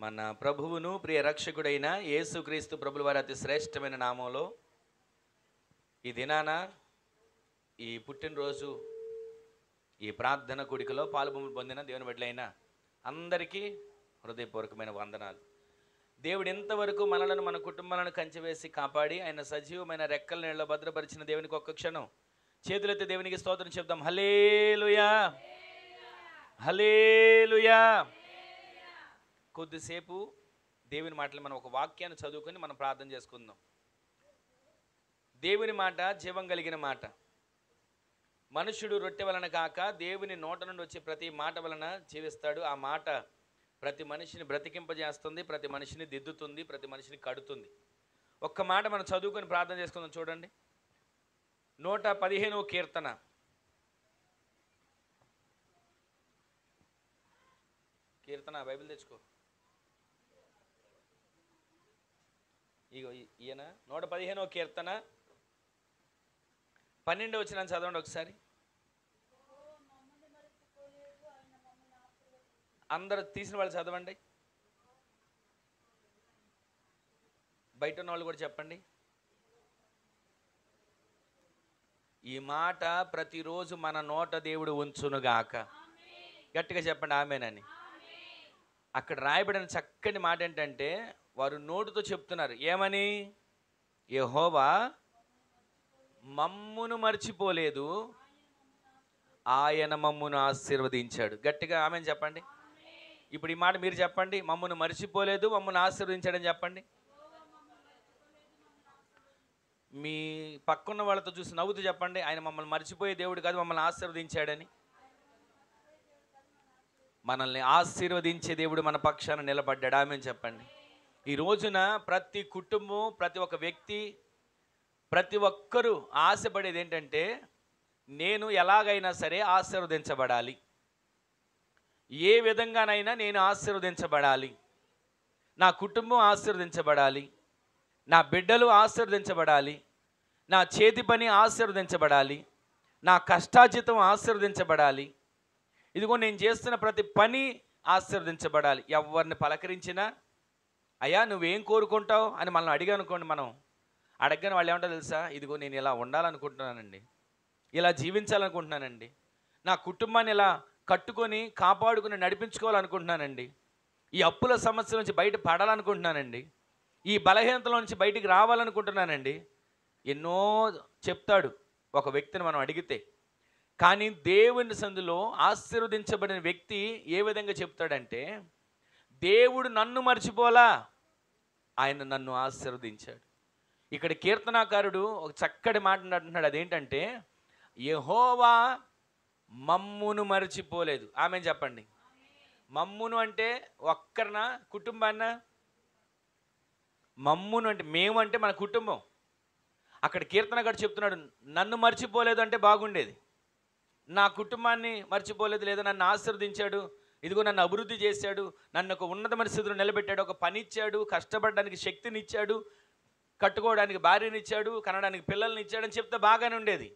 మన ప్రభువును ప్రియ రక్షకుడైన యేసుక్రీస్తు ప్రభుల వారి అతి శ్రేష్టమైన నామంలో ఈ దినాన ఈ పుట్టినరోజు ఈ ప్రార్థన కూడికలో పాలుపొందు పొందిన దేవుని బిడ్డలైన అందరికీ హృదయపూర్వకమైన వందనాలు. దేవుడు ఎంతవరకు మనలను మన కుటుంబాలను కంచెవేసి కాపాడి ఆయన సజీవమైన రెక్కల నీళ్ళలో భద్రపరిచిన దేవునికి ఒక్క క్షణం చేతులెత్తి దేవునికి స్తోత్రం చెప్దాం. హల్లెలూయా, హల్లెలూయా. కొద్దిసేపు దేవుని మాటలు మనం ఒక వాక్యాన్ని చదువుకొని మనం ప్రార్థన చేసుకుందాం. దేవుని మాట జీవం కలిగిన మాట. మనుషుడు రొట్టె వలన కాక దేవుని నోట నుండి వచ్చే ప్రతి మాట వలన జీవిస్తాడు. ఆ మాట ప్రతి మనిషిని బ్రతికింపజేస్తుంది, ప్రతి మనిషిని దిద్దుతుంది, ప్రతి మనిషిని కడుతుంది. ఒక్క మాట మనం చదువుకొని ప్రార్థన చేసుకుందాం. చూడండి, 115వ కీర్తన. కీర్తన బైబిల్ తెచ్చుకో. ఇగో ఈయన 115వ కీర్తన 12వ వచనం చదవండి ఒకసారి. అందరూ తీసిన వాళ్ళు చదవండి, బయట ఉన్న వాళ్ళు కూడా చెప్పండి. ఈ మాట ప్రతిరోజు మన నోట దేవుడు ఉంచునుగాక. గట్టిగా చెప్పండి ఆమేనని. అక్కడ రాయబడిన చక్కని మాట ఏంటంటే వారు నోటితో చెప్తున్నారు ఏమని? యెహోవా మమ్మును మర్చిపోలేదు, ఆయన మమ్మును ఆశీర్వదించాడు. గట్టిగా ఆమేన్ చెప్పండి. ఇప్పుడు ఈ మాట మీరు చెప్పండి, మమ్మును మర్చిపోలేదు, మమ్మును ఆశీర్వదించాడని చెప్పండి. మీ పక్కన్న వాళ్ళతో చూసి నవ్వుతూ చెప్పండి, ఆయన మమ్మల్ని మర్చిపోయే దేవుడు కాదు, మమ్మల్ని ఆశీర్వదించాడని. మనల్ని ఆశీర్వదించే దేవుడు మన పక్షాన నిలబడ్డాడు. ఆమేన్ చెప్పండి. ఈ రోజున ప్రతి కుటుంబం, ప్రతి ఒక్క వ్యక్తి, ప్రతి ఒక్కరూ ఆశపడేది ఏంటంటే నేను ఎలాగైనా సరే ఆశీర్వదించబడాలి, ఏ విధంగానైనా నేను ఆశీర్వదించబడాలి, నా కుటుంబం ఆశీర్వదించబడాలి, నా బిడ్డలు ఆశీర్వదించబడాలి, నా చేతి పని ఆశీర్వదించబడాలి, నా కష్టార్జితం ఆశీర్వదించబడాలి, ఇదిగో నేను చేస్తున్న ప్రతి పని ఆశీర్వదించబడాలి. ఎవరిని పలకరించినా అయ్యా నువ్వేం కోరుకుంటావు అని మనం అడిగానుకోండి, మనం అడగని వాళ్ళు ఏమంటారో తెలుసా? ఇదిగో నేను ఇలా ఉండాలనుకుంటున్నానండి, ఇలా జీవించాలనుకుంటున్నానండి, నా కుటుంబాన్ని ఇలా కట్టుకొని కాపాడుకుని నడిపించుకోవాలనుకుంటున్నానండి, ఈ అప్పుల సమస్య నుంచి బయట పడాలనుకుంటున్నానండి, ఈ బలహీనతల నుంచి బయటికి రావాలనుకుంటున్నానండి. ఎన్నో చెప్తాడు ఒక వ్యక్తిని మనం అడిగితే. కానీ దేవుని సందులో ఆశీర్వదించబడిన వ్యక్తి ఏ విధంగా చెప్తాడంటే దేవుడు నన్ను మర్చిపోలా, ఆయన నన్ను ఆశీర్వదించాడు. ఇక్కడ కీర్తనాకారుడు ఒక చక్కటి మాట అంటున్నాడు. అదేంటంటే యెహోవా మమ్మును మర్చిపోలేదు. ఆమేన్ చెప్పండి. మమ్మును అంటే ఒక్కరినా, కుటుంబాన్న? మమ్మును అంటే మేము, అంటే మన కుటుంబం. అక్కడ కీర్తనగాడు చెప్తున్నాడు నన్ను మర్చిపోలేదు అంటే బాగుండేది, నా కుటుంబాన్ని మర్చిపోలేదు, లేదా నన్ను ఆశీర్వదించాడు, ఇదిగో నన్ను అభివృద్ధి చేశాడు, నన్ను ఒక ఉన్నతమైన స్థితిలో నిలబెట్టాడు, ఒక పని ఇచ్చాడు, కష్టపడడానికి శక్తిని ఇచ్చాడు, కట్టుకోవడానికి భార్యని ఇచ్చాడు, కనడానికి పిల్లల్ని ఇచ్చాడని చెప్తే బాగానే ఉండేది.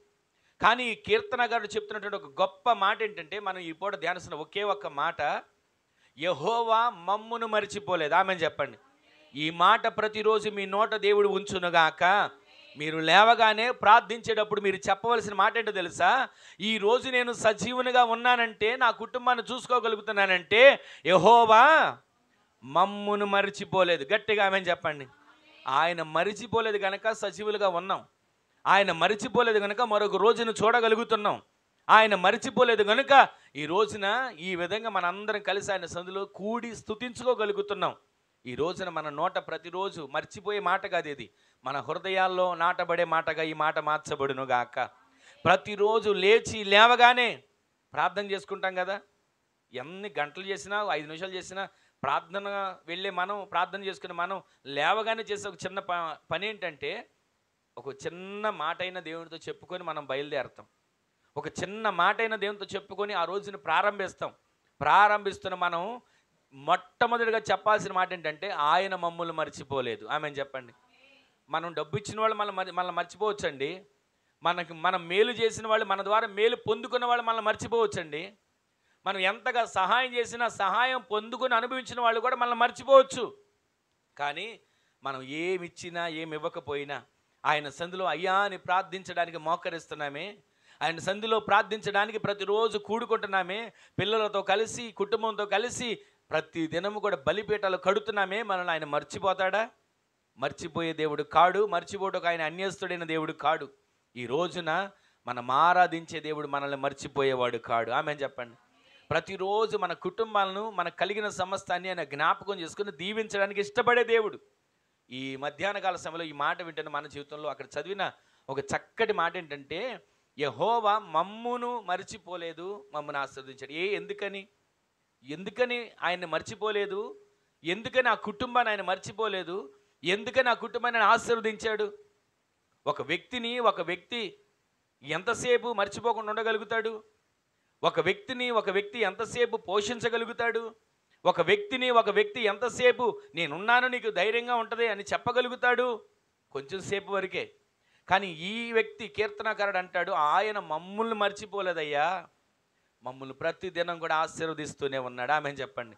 కానీ ఈ కీర్తనగారు చెప్తున్నటువంటి ఒక గొప్ప మాట ఏంటంటే మనం ఈ పూట ధ్యానిస్తున్న ఒకే ఒక్క మాట, యెహోవా మమ్మును మర్చిపోలేదు. ఆమేన్ చెప్పండి. ఈ మాట ప్రతిరోజు మీ నోట దేవుడు ఉంచునుగాక. మీరు లేవగానే ప్రార్థించేటప్పుడు మీరు చెప్పవలసిన మాట ఏంటో తెలుసా? ఈ రోజు నేను సజీవునిగా ఉన్నానంటే, నా కుటుంబాన్ని చూసుకోగలుగుతున్నానంటే యెహోవా మమ్మును మర్చిపోలేదు. గట్టిగా ఆమేన్ చెప్పండి. ఆయన మరిచిపోలేదు కనుక సజీవులుగా ఉన్నాం, ఆయన మరిచిపోలేదు కనుక మరొక రోజును చూడగలుగుతున్నాం, ఆయన మరిచిపోలేదు కనుక ఈ రోజున ఈ విధంగా మనందరం కలిసి ఆయన సందులో కూడి స్తుతించుకోగలుగుతున్నాం. ఈ రోజున మన నోట ప్రతిరోజు మర్చిపోయే మాట కాదు, ఇది మన హృదయాల్లో నాటబడే మాటగా ఈ మాట మార్చబడును గాక. ప్రతిరోజు లేవగానే ప్రార్థన చేసుకుంటాం కదా. ఎన్ని గంటలు చేసినా, 5 నిమిషాలు చేసినా ప్రార్థన వెళ్ళే మనం, ప్రార్థన చేసుకునే మనం లేవగానే చేసే ఒక చిన్న పని ఏంటంటే ఒక చిన్న మాట అయిన దేవునితో చెప్పుకొని మనం బయలుదేరుతాం. ఒక చిన్న మాట అయిన దేవునితో చెప్పుకొని ఆ రోజుని ప్రారంభిస్తున్న మనం మొట్టమొదటిగా చెప్పాల్సిన మాట ఏంటంటే ఆయన మమ్ములు మర్చిపోలేదు. ఆమేన్ చెప్పండి. మనం డబ్బు ఇచ్చిన వాళ్ళు మనల్ని మర్చిపోవచ్చండి, మనం మేలు చేసిన వాళ్ళు, మన ద్వారా మేలు పొందుకున్న వాళ్ళు మనల్ని మర్చిపోవచ్చండి, మనం ఎంతగా సహాయం చేసినా సహాయం పొందుకొని అనుభవించిన వాళ్ళు కూడా మనల్ని మర్చిపోవచ్చు. కానీ మనం ఏమిచ్చినా ఏమి ఇవ్వకపోయినా ఆయన సంధిలో అయ్యా అని ప్రార్థించడానికి మోకరిస్తున్నామే, ఆయన సంధిలో ప్రార్థించడానికి ప్రతిరోజు కూడుకుంటున్నామే, పిల్లలతో కలిసి కుటుంబంతో కలిసి ప్రతి దినము కూడా బలిపీఠాలు కడుతున్నామే, మనల్ని ఆయన మర్చిపోతాడా? మర్చిపోయే దేవుడు కాడు. మర్చిపోవడానికి ఆయన అన్యస్తుడైన దేవుడు కాడు. ఈ రోజున మనం ఆరాధించే దేవుడు మనల్ని మర్చిపోయేవాడు కాడు. ఆమేన్ చెప్పండి. ప్రతిరోజు మన కుటుంబాలను, మనకు కలిగిన సమస్తాన్ని ఆయన జ్ఞాపకం చేసుకుని దీవించడానికి ఇష్టపడే దేవుడు. ఈ మధ్యాహ్న కాల సమయంలో ఈ మాట వింటున్న మన జీవితంలో అక్కడ చదివిన ఒక చక్కటి మాట ఏంటంటే, యెహోవా మమ్మును మర్చిపోలేదు, మమ్మల్ని ఆశీర్వదించాడు. ఎందుకని ఆయన్ని మర్చిపోలేదు? ఎందుకని ఆ కుటుంబాన్ని ఆయన మర్చిపోలేదు? ఎందుకని ఆ కుటుంబాన్ని ఆయన ఆశీర్వదించాడు? ఒక వ్యక్తి ఎంతసేపు మర్చిపోకుండా ఉండగలుగుతాడు? ఒక వ్యక్తి ఎంతసేపు పోషించగలుగుతాడు? ఒక వ్యక్తి ఎంతసేపు నేనున్నాను నీకు ధైర్యంగా ఉంటుంది అని చెప్పగలుగుతాడు? కొంచెం సేపు వరకే. కానీ ఈ వ్యక్తి కీర్తనకారుడు అంటాడు, ఆయన మమ్ముల్ని మర్చిపోలేదయ్యా, మమ్మల్ని ప్రతి దినం కూడా ఆశీర్వదిస్తూనే ఉన్నాడు. ఆమేన్ చెప్పండి.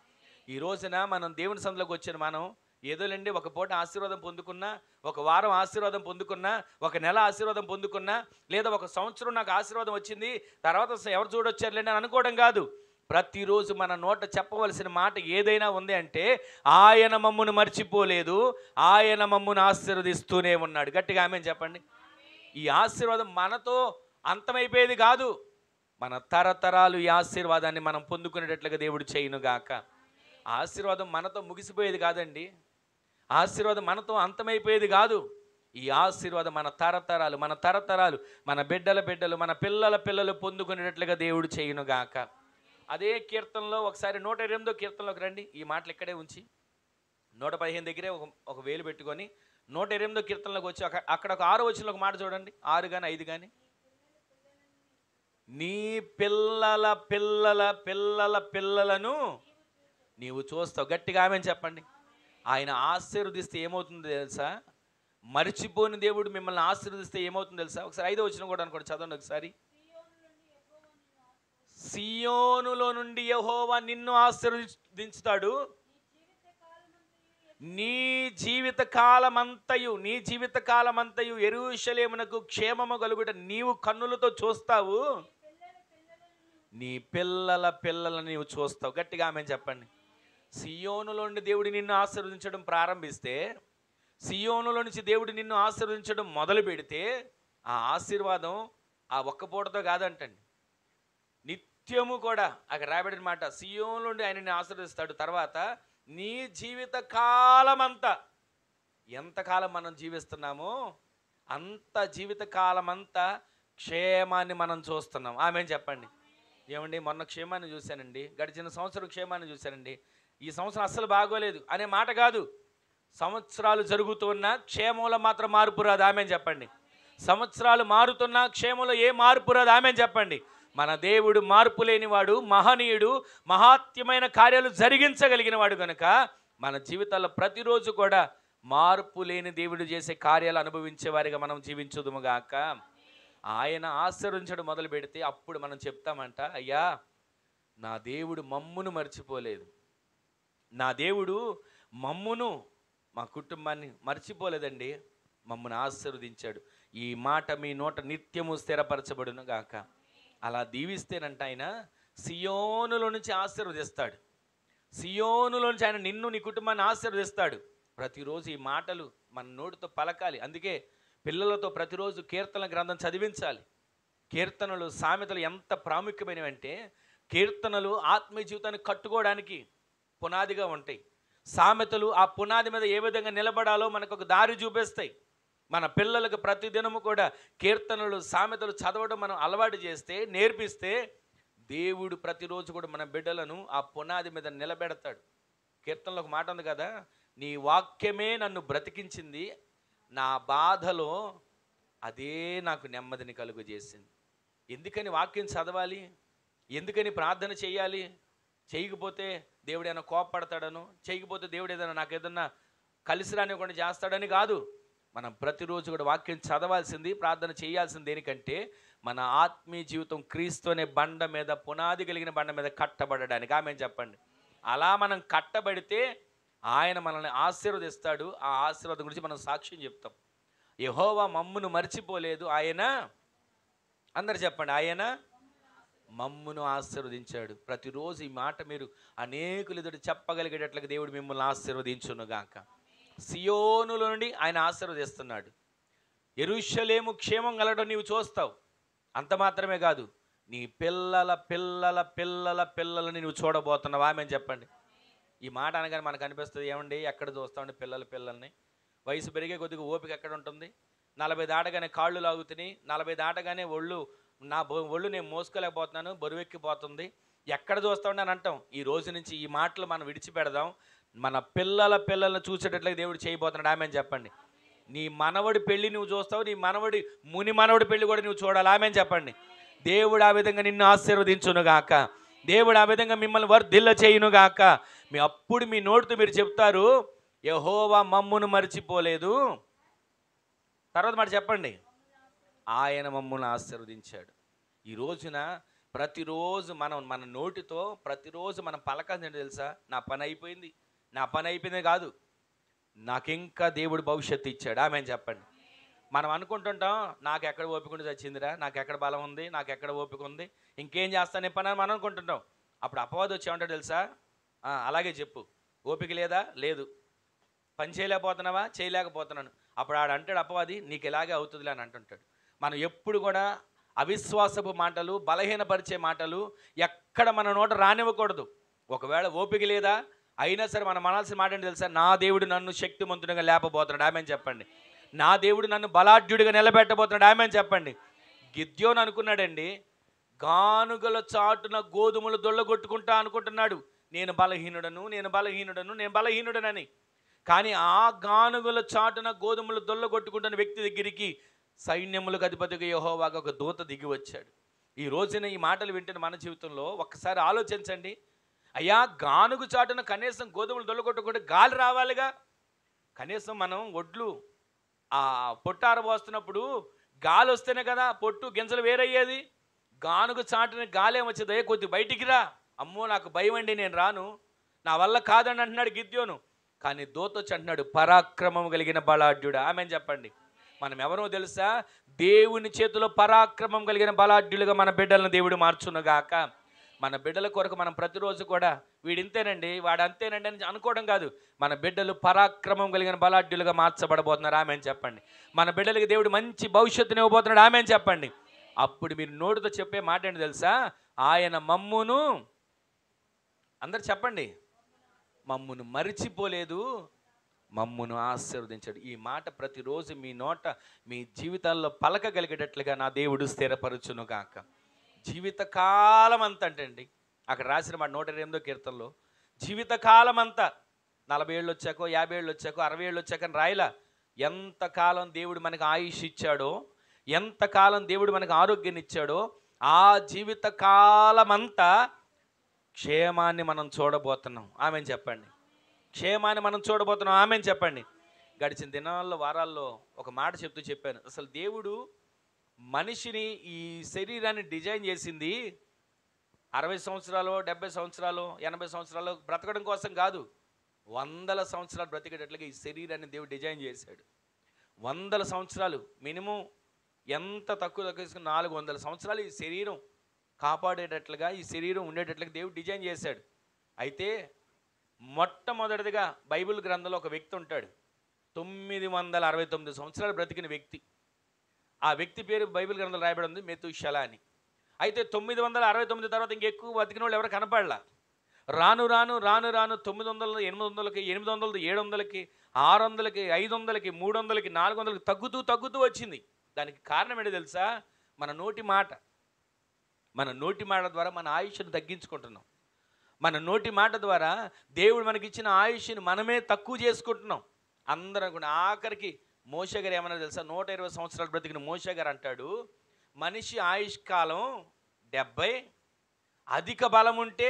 ఈ రోజున మనం దేవుని సన్నిధిలోకి వచ్చిన మనం ఏదోలేండి, ఒక పూట ఆశీర్వాదం పొందుకున్నా, ఒక వారం ఆశీర్వాదం పొందుకున్నా, ఒక నెల ఆశీర్వాదం పొందుకున్నా, లేదా ఒక సంవత్సరం నాకు ఆశీర్వాదం వచ్చింది తర్వాత ఎవరు చూడొచ్చారులేండి అని అనుకోవడం కాదు. ప్రతిరోజు మన నోట చెప్పవలసిన మాట ఏదైనా ఉంది అంటే, ఆయన మమ్మును మర్చిపోలేదు, ఆయన మమ్మును ఆశీర్వదిస్తూనే ఉన్నాడు. గట్టిగా ఆమేన్ చెప్పండి. ఈ ఆశీర్వాదం మనతో అంతమైపోయేది కాదు. మన తరతరాలు ఈ ఆశీర్వాదాన్ని మనం పొందుకునేటట్లుగా దేవుడు చేయునుగాక. ఆశీర్వాదం మనతో ముగిసిపోయేది కాదండి. ఆశీర్వాదం మనతో అంతమైపోయేది కాదు. ఈ ఆశీర్వాదం మన తరతరాలు మన బిడ్డలు మన పిల్లలు పొందుకునేటట్లుగా దేవుడు చేయునుగాక. అదే కీర్తనలో ఒకసారి 128వ కీర్తనలోకి రండి. ఈ మాటలు ఇక్కడే ఉంచి 115 దగ్గరే ఒక వేలు పెట్టుకొని 128వ కీర్తనలోకి వచ్చి అక్కడ ఒక 6వ వచనంలో ఒక మాట చూడండి. 6 కానీ 5 కానీ, నీ పిల్లలను నీవు చూస్తావు. గట్టిగా ఆమేన్ చెప్పండి. ఆయన ఆశీర్వదిస్తే ఏమవుతుందో తెలుసా? మర్చిపోని దేవుడు మిమ్మల్ని ఆశీర్వదిస్తే ఏమవుతుందో తెలుసా? ఒకసారి 5వ వచనం కూడా అనుకోండి, చదవండి ఒకసారి. సియోనులో నుండి యెహోవా నిన్ను ఆశీర్వదించుతాడు, నీ జీవిత కాలమంతయు యెరూషలేమునకు క్షేమము కలుగుట నీవు కన్నులతో చూస్తావు, నీ పిల్లలను నీవు చూస్తావు. గట్టిగా ఆమేన్ చెప్పండి. సియోనులో నుండి దేవుడు నిన్ను ఆశీర్వదించడం ప్రారంభిస్తే, సియోనులో నుంచి దేవుడు నిన్ను ఆశీర్వదించడం మొదలు పెడితే, ఆ ఆశీర్వాదం ఆ ఒక్క పూటతో కాదంటండి, నిత్యము కూడా. అక్కడ రాయబడిన మాట, సియోను నుండి ఆయన నిన్ను ఆశీర్వదిస్తాడు. తర్వాత నీ జీవిత కాలమంతా, ఎంతకాలం మనం జీవిస్తున్నామో అంత జీవిత కాలమంతా క్షేమాన్ని మనం చూస్తున్నాం. ఆమేన్ చెప్పండి. ఏమండి, మొన్న క్షేమాన్ని చూశానండి, గడిచిన సంవత్సరం క్షేమాన్ని చూశానండి, ఈ సంవత్సరం అస్సలు బాగోలేదు అనే మాట కాదు. సంవత్సరాలు జరుగుతున్నా క్షేమంలో మాత్రం మార్పు రాదు. ఆమేన్ చెప్పండి. సంవత్సరాలు మారుతున్నా క్షేమంలో ఏ మార్పు రాదు. ఆమేన్ చెప్పండి. మన దేవుడు మార్పు లేనివాడు, మహనీయుడు, మహాత్యమైన కార్యాలు జరిగించగలిగిన వాడు కనుక మన జీవితాల్లో ప్రతిరోజు కూడా మార్పు లేని దేవుడు చేసే కార్యాలు అనుభవించే వారిగా మనం జీవించుదుముగాక. ఆయన ఆశీర్వదించడం మొదలు పెడితే అప్పుడు మనం చెప్తామంట, అయ్యా నా దేవుడు మమ్మును మర్చిపోలేదు, నా దేవుడు మమ్మును మా కుటుంబాన్ని మర్చిపోలేదండి, మమ్మల్ని ఆశీర్వదించాడు. ఈ మాట మీ నోట నిత్యము స్థిరపరచబడును గాక. అలా దీవిస్తేనంట ఆయన సియోనులో నుంచి ఆశీర్వదిస్తాడు. సియోనులో నుంచి ఆయన నిన్ను నీ కుటుంబాన్ని ఆశీర్వదిస్తాడు. ప్రతిరోజు ఈ మాటలు మన నోటితో పలకాలి. అందుకే పిల్లలతో ప్రతిరోజు కీర్తన గ్రంథం చదివించాలి. కీర్తనలు, సామెతలు ఎంత ప్రాముఖ్యమైనవంటే, కీర్తనలు ఆత్మీయ జీవితాన్ని కట్టుకోవడానికి పునాదిగా ఉంటాయి. సామెతలు ఆ పునాది మీద ఏ విధంగా నిలబడాలో మనకు ఒక దారి చూపిస్తాయి. మన పిల్లలకు ప్రతిదినము కూడా కీర్తనలు, సామెతలు చదవడం మనం అలవాటు చేస్తే, నేర్పిస్తే, దేవుడు ప్రతిరోజు కూడా మన బిడ్డలను ఆ పునాది మీద నిలబెడతాడు. కీర్తనలో ఒక మాట ఉంది కదా, నీ వాక్యమే నన్ను బ్రతికించింది, నా బాధలో అదే నాకు నెమ్మదిని కలుగు చేసింది. ఎందుకని వాక్యం చదవాలి? ఎందుకని ప్రార్థన చేయాలి? చేయకపోతే దేవుడు ఏమైనా కోపపడతాడను, చేయకపోతే దేవుడు ఏదైనా నాకు ఏదన్నా కలిసి రానివ్వకుండా చేస్తాడని కాదు. మనం ప్రతిరోజు కూడా వాక్యం చదవాల్సింది, ప్రార్థన చేయాల్సింది దేనికంటే మన ఆత్మీయ జీవితం క్రీస్తు అనే బండ మీద, పునాది కలిగిన బండ మీద కట్టబడడానికి. ఆమె చెప్పండి. అలా మనం కట్టబడితే ఆయన మనల్ని ఆశీర్వదిస్తాడు. ఆ ఆశీర్వాదం గురించి మనం సాక్ష్యం చెప్తాం. యెహోవా మమ్మును మర్చిపోలేదు, ఆయన, అందరు చెప్పండి, ఆయన మమ్మును ఆశీర్వదించాడు. ప్రతిరోజు ఈ మాట మీరు అనేకులు ఎదుట చెప్పగలిగేటట్లుగా దేవుడు మిమ్మల్ని ఆశీర్వదించునుగాక. సియోనులో నుండి ఆయన ఆశీర్వదిస్తున్నాడు. యెరూషలేము క్షేమం కలగడం నీవు చూస్తావు. అంత మాత్రమే కాదు, నీ పిల్లల పిల్లల పిల్లల పిల్లలని నువ్వు చూడబోతున్నావా? ఆమె చెప్పండి. ఈ మాట అనగానే మనకు అనిపిస్తుంది, ఏమండి ఎక్కడ చూస్తామండి పిల్లల్ని? వయసు పెరిగే కొద్దిగా ఓపిక ఎక్కడ ఉంటుంది? 40 దాటగానే కాళ్ళు లాగుతున్నాయి, 40 దాటగానే ఒళ్ళు నేను మోసుకోలేకపోతున్నాను, బరువెక్కిపోతుంది, ఎక్కడ చూస్తామండి అని అంటాం. ఈ రోజు నుంచి ఈ మాటలు మనం విడిచిపెడదాం. మన పిల్లల్ని చూసేటట్లుగా దేవుడు చేయబోతున్నాడు. ఆమె చెప్పండి. నీ మనవడి పెళ్లి నువ్వు చూస్తావు, నీ ముని మనవడి పెళ్లి కూడా నువ్వు చూడాలి. ఆమె చెప్పండి. దేవుడు ఆ విధంగా నిన్ను ఆశీర్వదించునుగాక. దేవుడు ఆ విధంగా మిమ్మల్ని వర్ధిల్ల చేయునుగాక. అప్పుడు మీ నోటితో మీరు చెప్తారు, యెహోవా మమ్మును మర్చిపోలేదు. తర్వాత మాట చెప్పండి, ఆయన మమ్మును ఆశీర్వదించాడు. ఈ రోజున ప్రతిరోజు మన నోటితో ప్రతిరోజు మనం పలకాల్సింది తెలుసా? నా పని అయిపోయింది కాదు, నాకింకా దేవుడు భవిష్యత్తు ఇచ్చాడు. ఆమె చెప్పండి. మనం అనుకుంటుంటాం, నాకు ఎక్కడ ఓపిక ఉండి చచ్చిందిరా, నాకు ఎక్కడ బలం ఉంది, నాకు ఎక్కడ ఓపిక ఉంది, ఇంకేం చేస్తానే పని అని మనం అనుకుంటుంటాం. అప్పుడు అపవాది వచ్చి ఏమంటాడు తెలుసా? అలాగే చెప్పు, ఓపిక లేదా? లేదు. పని చేయలేకపోతున్నావా? చేయలేకపోతున్నాను. అప్పుడు ఆడంటాడు అపవాది, నీకు ఇలాగే అవుతుందిలే అని అంటుంటాడు. మనం ఎప్పుడు కూడా అవిశ్వాసపు మాటలు, బలహీనపరిచే మాటలు ఎక్కడ మన నోట రానివ్వకూడదు. ఒకవేళ ఓపిక లేదా అయినా సరే మనం అనాల్సిన మాట ఏంటి తెలుసా? నా దేవుడు నన్ను శక్తిమంతుడిగా లేపబోతున్నాడు. ఆమె చెప్పండి. నా దేవుడు నన్ను బలాఢ్యుడిగా నిలబెట్టబోతున్నాడు. ఆమె చెప్పండి. గిద్యోను అనుకున్నాడండి, గానుగల చాటున గోధుమలు దొల్లగొట్టుకుంటా అనుకుంటున్నాడు, నేను బలహీనుడనని. కానీ ఆ గానుగల చాటున గోధుమలు దొల్లగొట్టుకుంటున్న వ్యక్తి దగ్గరికి సైన్యములకు అధిపతిగా యెహోవాగా ఒక దూత దిగి వచ్చాడు. ఈ రోజున ఈ మాటలు వింటున్న మన జీవితంలో ఒక్కసారి ఆలోచించండి. అయ్యా, గానుగు చాటున కనీసం గోధుమలు దొల్లగొట్టుకుంటే గాలి రావాలిగా. కనీసం మనం ఒడ్లు పొట్టు ఆరబోస్తున్నప్పుడు గాలి వస్తేనే కదా పొట్టు గింజలు వేరయ్యేది. గానుగు చాటున గాలి ఏమొచ్చేది? కొద్ది బయటికి రా. అమ్మో నాకు భయం అండి, నేను రాను, నా వల్ల కాదని అంటున్నాడు గిద్యోను. కానీ దూత వచ్చి అంటున్నాడు, పరాక్రమం కలిగిన బలాఢ్యుడా. ఆమె చెప్పండి. మనం ఎవరో తెలుసా? దేవుని చేతిలో పరాక్రమం కలిగిన బలాఢ్యులుగా మన బిడ్డలను దేవుడు మార్చునుగాక. మన బిడ్డల కొరకు మనం ప్రతిరోజు కూడా వీడింతేనండి, వాడు అంతేనండి అని అనుకోవడం కాదు. మన బిడ్డలు పరాక్రమం కలిగిన బలాఢ్యులుగా మార్చబడబోతున్నారు. ఆమె చెప్పండి. మన బిడ్డలకి దేవుడు మంచి భవిష్యత్తుని ఇవ్వబోతున్నాడు. ఆమె చెప్పండి. అప్పుడు మీరు నోటితో చెప్పే మాట ఏంటి తెలుసా? ఆయన మమ్మును, అందరు చెప్పండి, మమ్మును మరిచిపోలేదు, మమ్మును ఆశీర్వదించాడు. ఈ మాట ప్రతిరోజు మీ నోట, మీ జీవితాల్లో పలకగలిగేటట్లుగా నా దేవుడు స్థిరపరచును గాక. జీవితకాలం అంతా అంటండి, అక్కడ రాసిన మాట 108వ కీర్తనలో, జీవితకాలం అంతా 40 ఏళ్ళు వచ్చాకో, 50 ఏళ్ళు వచ్చాకో, 60 ఏళ్ళు వచ్చాకని రాయలా. ఎంతకాలం దేవుడు మనకు ఆయుష్ ఇచ్చాడో, ఎంతకాలం దేవుడు మనకు ఆరోగ్యాన్ని ఇచ్చాడో, ఆ జీవితకాలం అంతా క్షేమాన్ని మనం చూడబోతున్నాం. ఆమె చెప్పండి. క్షేమాన్ని మనం చూడబోతున్నాం. ఆమె చెప్పండి. గడిచిన దినాల్లో, వారాల్లో ఒక మాట చెప్తూ చెప్పాను, అసలు దేవుడు మనిషిని, ఈ శరీరాన్ని డిజైన్ చేసింది 60 సంవత్సరాలు, 70 సంవత్సరాలు, 80 సంవత్సరాలు బ్రతకడం కోసం కాదు. 100 సంవత్సరాలు బ్రతికేటట్లుగా ఈ శరీరాన్ని దేవుడు డిజైన్ చేశాడు. 100 సంవత్సరాలు మినిమం, ఎంత తక్కువ తీసుకుని 400 సంవత్సరాలు ఈ శరీరం కాపాడేటట్లుగా, ఈ శరీరం ఉండేటట్లుగా దేవుడు డిజైన్ చేశాడు. అయితే మొట్టమొదటిదిగా బైబిల్ గ్రంథంలో ఒక వ్యక్తి ఉంటాడు, 969 సంవత్సరాలు బ్రతికిన వ్యక్తి. ఆ వ్యక్తి పేరు బైబిల్ గ్రంథంలో రాయబడి ఉంది, మెతూషెల అని. అయితే 969 తర్వాత ఇంకెక్కువ బతికిన వాళ్ళు ఎవరు కనపడలా. రాను రాను 900, 800కి, 800, 700కి, 600కి, 500కి, 300కి, 400కి తగ్గుతూ వచ్చింది. దానికి కారణం ఏంటో తెలుసా? మన నోటి మాట. మన నోటి మాట ద్వారా మన ఆయుష్ను తగ్గించుకుంటున్నాం. మన నోటి మాట ద్వారా దేవుడు మనకిచ్చిన ఆయుష్ని మనమే తక్కువ చేసుకుంటున్నాం. అందరూ కూడా ఆఖరికి మోషే గారు ఏమన్నా తెలుసా? 120 సంవత్సరాలు బ్రతికిన మోషే గారు అంటాడు, మనిషి ఆయుష్ కాలం 70, అధిక బలం ఉంటే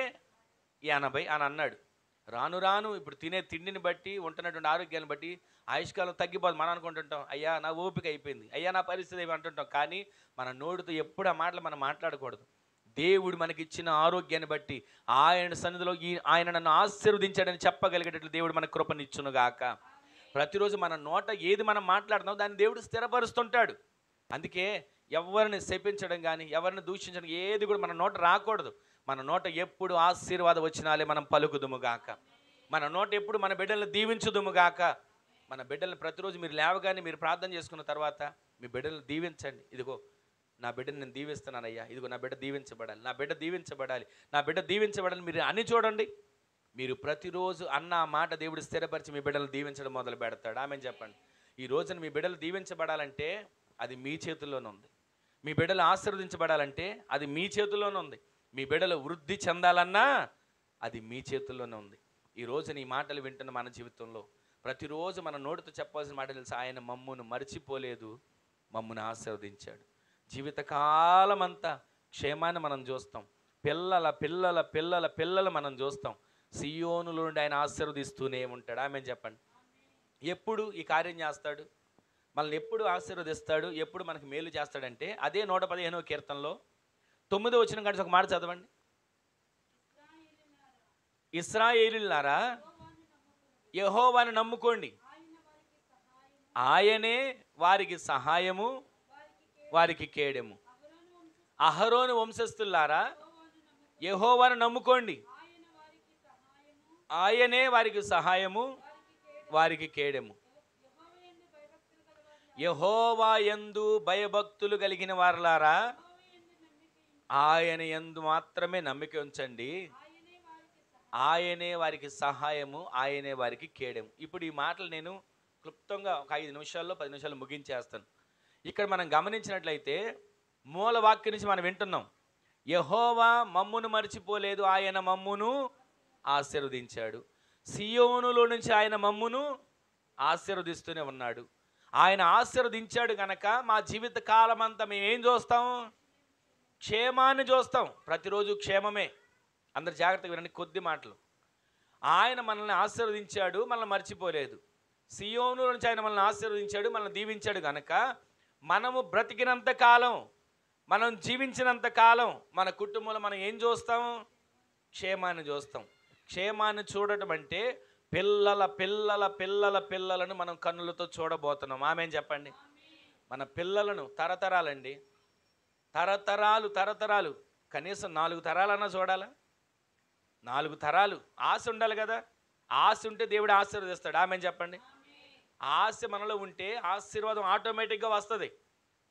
80 అని అన్నాడు. రాను రాను ఇప్పుడు తినే తిండిని బట్టి ఉంటున్నటువంటి ఆరోగ్యాన్ని బట్టి ఆయుష్కాలం తగ్గిపోదు. మనం అనుకుంటుంటాం, అయ్యా నా ఓపిక అయిపోయింది, అయ్యా నా పరిస్థితి ఏమి అంటుంటాం. కానీ మన నోటితో ఎప్పుడు ఆ మాటలు మనం మాట్లాడకూడదు. దేవుడు మనకిచ్చిన ఆరోగ్యాన్ని బట్టి ఆయన సన్నిధిలో ఆయన నన్ను ఆశీర్వదించాడని చెప్పగలిగేటట్లు దేవుడు మన కృపనిచ్చునుగాక. ప్రతిరోజు మన నోట ఏది మనం మాట్లాడుతున్నాం దాన్ని దేవుడు స్థిరపరుస్తుంటాడు. అందుకే ఎవరిని శపించడం కానీ ఎవరిని దూషించడం ఏది కూడా మన నోట రాకూడదు. మన నోట ఎప్పుడు ఆశీర్వాదం వచ్చినాలే మనం పలుకుదుముగాక. మన నోట ఎప్పుడు మన బిడ్డలను దీవించుదుముగాక. మన బిడ్డలను ప్రతిరోజు మీరు లేవగానే మీరు ప్రార్థన చేసుకున్న తర్వాత మీ బిడ్డలను దీవించండి. ఇదిగో నా బిడ్డను నేను దీవిస్తున్నానయ్యా, ఇదిగో నా బిడ్డ దీవించబడాలి, నా బిడ్డ దీవించబడాలి, నా బిడ్డ దీవించబడాలి మీరు అని చూడండి. మీరు ప్రతిరోజు అన్న మాట దేవుడు స్థిరపరిచి మీ బిడ్డలు దీవించడం మొదలు పెడతాడు. ఆమెను చెప్పండి. ఈ రోజున మీ బిడ్డలు దీవించబడాలంటే అది మీ చేతుల్లోనే ఉంది. మీ బిడ్డలు ఆశీర్వదించబడాలంటే అది మీ చేతుల్లోనే ఉంది. మీ బిడ్డలు వృద్ధి చెందాలన్నా అది మీ చేతుల్లోనే ఉంది. ఈ రోజున ఈ మాటలు వింటున్న మన జీవితంలో ప్రతిరోజు మన నోటితో చెప్పాల్సిన మాట తెలుసు, ఆయన మమ్మును మర్చిపోలేదు, మమ్మును ఆశీర్వదించాడు. జీవితకాలం అంతా క్షేమాన్ని మనం చూస్తాం. పిల్లల పిల్లల పిల్లల పిల్లలు మనం చూస్తాం. సియోనులో నుండి ఆయన ఆశీర్వదిస్తూనే ఉంటాడు. ఆమెను చెప్పండి. ఎప్పుడు ఈ కార్యం చేస్తాడు, మనల్ని ఎప్పుడు ఆశీర్వదిస్తాడు, ఎప్పుడు మనకు మేలు చేస్తాడంటే అదే 115వ కీర్తనలో 9వ వచనం కంటే ఒక మాట చదవండి. ఇశ్రాయేలీయులారా యెహోవాను నమ్ముకోండి, ఆయనే వారికి సహాయము వారికి కేడెము. అహరోను వంశస్థులారా యెహోవాను నమ్ముకోండి, ఆయనే వారికి సహాయము వారికి కేడెము. యెహోవా యందు భయభక్తులు కలిగిన వారలారా ఆయన యందు మాత్రమే నమ్మిక ఉంచండి, ఆయనే వారికి సహాయము ఆయనే వారికి కేడెము. ఇప్పుడు ఈ మాటలు నేను క్లుప్తంగా ఒక 5 నిమిషాల్లో 10 నిమిషాలు ముగించేస్తాను. ఇక్కడ మనం గమనించినట్లయితే మూల వాక్యం నుంచి మనం వింటున్నాం, యెహోవా మమ్మును మర్చిపోలేదు, ఆయన మమ్మును ఆశీర్వదించాడు. సియోనులో నుంచి ఆయన మమ్మును ఆశీర్వదిస్తూనే ఉన్నాడు. ఆయన ఆశీర్వదించాడు కనుక మా జీవిత కాలం అంతా మేము ఏం చూస్తాం? క్షేమాన్ని చూస్తాం. ప్రతిరోజు క్షేమమే. అందరు జాగ్రత్తగా వినండి కొద్ది మాటలు. ఆయన మనల్ని ఆశీర్వదించాడు, మనల్ని మర్చిపోలేదు. సియోను నుంచి ఆయన మనల్ని ఆశీర్వదించాడు, మనల్ని దీవించాడు కనుక మనము బ్రతికినంత కాలం, మనం జీవించినంత కాలం మన కుటుంబంలో మనం ఏం చూస్తాం? క్షేమాన్ని చూస్తాం. క్షేమాన్ని చూడటం అంటే పిల్లల పిల్లల పిల్లల పిల్లలను మనం కన్నులతో చూడబోతున్నాం. ఆమెం చెప్పండి. మన పిల్లలను తరతరాలండి, తరతరాలు కనీసం 4 తరాలన్నా చూడాలా? 4 తరాలు ఆశ ఉండాలి కదా. ఆశ ఉంటే దేవుడు ఆశీర్వదిస్తాడు. ఆమెం చెప్పండి. ఆశ మనలో ఉంటే ఆశీర్వాదం ఆటోమేటిక్గా వస్తుంది.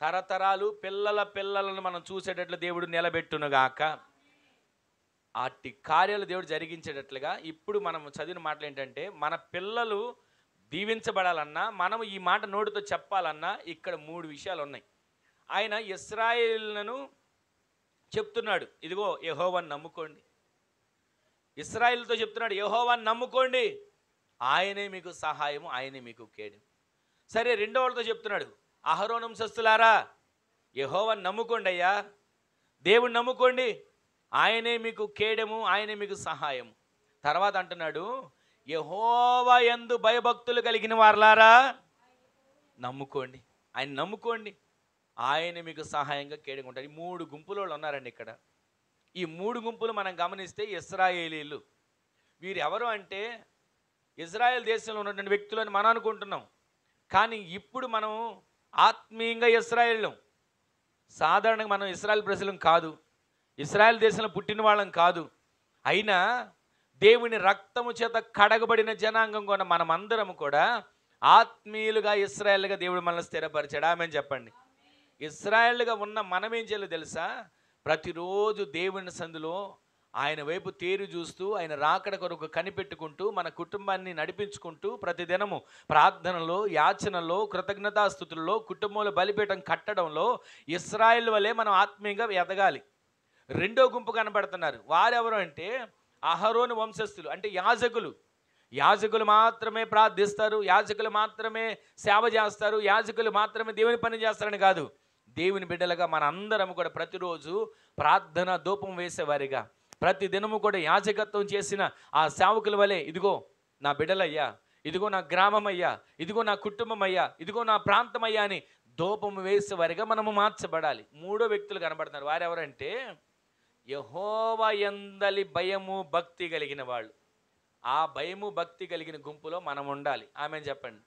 తరతరాలు పిల్లల పిల్లలను మనం చూసేటట్లు దేవుడు నిలబెట్టునుగాక. అట్టి కార్యాలు దేవుడు జరిగించేటట్లుగా ఇప్పుడు మనం చదివిన మాటలు ఏంటంటే, మన పిల్లలు దీవించబడాలన్నా మనము ఈ మాట నోటితో చెప్పాలన్నా ఇక్కడ 3 విషయాలు ఉన్నాయి. ఆయన ఇశ్రాయేలులను చెప్తున్నాడు, ఇదిగో యెహోవాను నమ్ముకోండి. ఇశ్రాయేలుతో చెప్తున్నాడు, యెహోవాను నమ్ముకోండి, ఆయనే మీకు సహాయము, ఆయనే మీకు కేడెము. సరే, రెండో వాళ్ళతో చెప్తున్నాడు, అహరోను వంశస్థులారా యెహోవాను నమ్ముకోండి అయ్యా, దేవుని నమ్ముకోండి, ఆయనే మీకు కేడెము, ఆయనే మీకు సహాయము. తర్వాత అంటున్నాడు, యెహోవా యందు భయభక్తులు కలిగిన వారలారా నమ్ముకోండి, ఆయన నమ్ముకోండి, ఆయన మీకు సహాయంగా కేడెము ఉంటాడు. ఈ 3 గుంపులు వాళ్ళు ఉన్నారండి ఇక్కడ. ఈ 3 గుంపులు మనం గమనిస్తే ఇశ్రాయేలీలు. వీరు ఎవరు అంటే ఇజ్రాయెల్ దేశంలో ఉన్నటువంటి వ్యక్తులని మనం అనుకుంటున్నాం. కానీ ఇప్పుడు మనం ఆత్మీయంగా ఇశ్రాయేళ్ళం. సాధారణంగా మనం ఇశ్రాయేల్ ప్రజలం కాదు, ఇశ్రాయేల్ దేశంలో పుట్టిన వాళ్ళం కాదు. అయినా దేవుని రక్తము చేత కడగబడిన జనాంగం కొన్న మనమందరం కూడా ఆత్మీయులుగా ఇశ్రాయేల్గా దేవుడు మనల్ని స్థిరపరిచాడు. ఆమెను చెప్పండి. ఇశ్రాయేల్గా ఉన్న మనం ఏం చేయాలో తెలుసా? ప్రతిరోజు దేవుని సందులో ఆయన వైపు తేరు చూస్తూ ఆయన రాకడ కొరకు కనిపెట్టుకుంటూ మన కుటుంబాన్ని నడిపించుకుంటూ ప్రతిదినము ప్రార్థనలో, యాచనలో, కృతజ్ఞతాస్తుతుల్లో, కుటుంబంలో బలిపీఠం కట్టడంలో ఇశ్రాయేల్ వలె మనం ఆత్మీయంగా ఎదగాలి. రెండో గుంపు కనబడుతున్నారు. వారెవరు అంటే అహరోను వంశస్థులు, అంటే యాజకులు. యాజకులు మాత్రమే ప్రార్థిస్తారు, యాజకులు మాత్రమే సేవ చేస్తారు, యాజకులు మాత్రమే దేవుని పని చేస్తారని కాదు. దేవుని బిడ్డలుగా మన అందరం కూడా ప్రతిరోజు ప్రార్థన ధూపం వేసేవారిగా, ప్రతి దినము కూడా యాజకత్వం చేసిన ఆ సేవకుల వలె, ఇదిగో నా బిడ్డలయ్యా, ఇదిగో నా గ్రామం అయ్యా, ఇదిగో నా కుటుంబం అయ్యా, ఇదిగో నా ప్రాంతం అయ్యా అని ధూపము వేసేవారిగా మనము మార్చబడాలి. మూడో వ్యక్తులు కనబడుతున్నారు. వారెవరంటే యెహోవా యందలి భయము భక్తి కలిగిన వాళ్ళు. ఆ భయము భక్తి కలిగిన గుంపులో మనం ఉండాలి. ఆమేన్ చెప్పండి.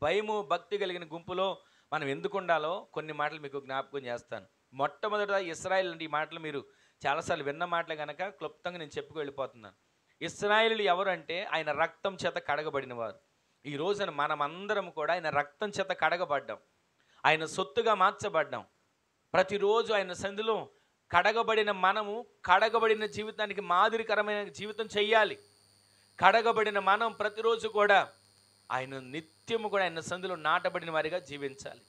భయము భక్తి కలిగిన గుంపులో మనం ఎందుకు ఉండాలో కొన్ని మాటలు మీకు జ్ఞాపకం చేస్తాను. మొట్టమొదట ఇశ్రాయేలు అంటే ఈ మాటలు మీరు చాలాసార్లు విన్న మాటలు కనుక క్లుప్తంగా నేను చెప్పుకు వెళ్ళిపోతున్నాను. ఇశ్రాయేలు ఎవరు అంటే ఆయన రక్తం చేత కడగబడిన వారు. ఈ రోజున మనమందరం కూడా ఆయన రక్తం చేత కడగబడ్డాం, ఆయన సొత్తుగా మార్చబడ్డాం. ప్రతిరోజు ఆయన సంధిలో కడగబడిన మనము కడగబడిన జీవితానికి మాదిరికరమైన జీవితం చెయ్యాలి. కడగబడిన మనం ప్రతిరోజు కూడా ఆయన నిత్యము కూడా ఆయన సంధిలో నాటబడిన వారిగా జీవించాలి.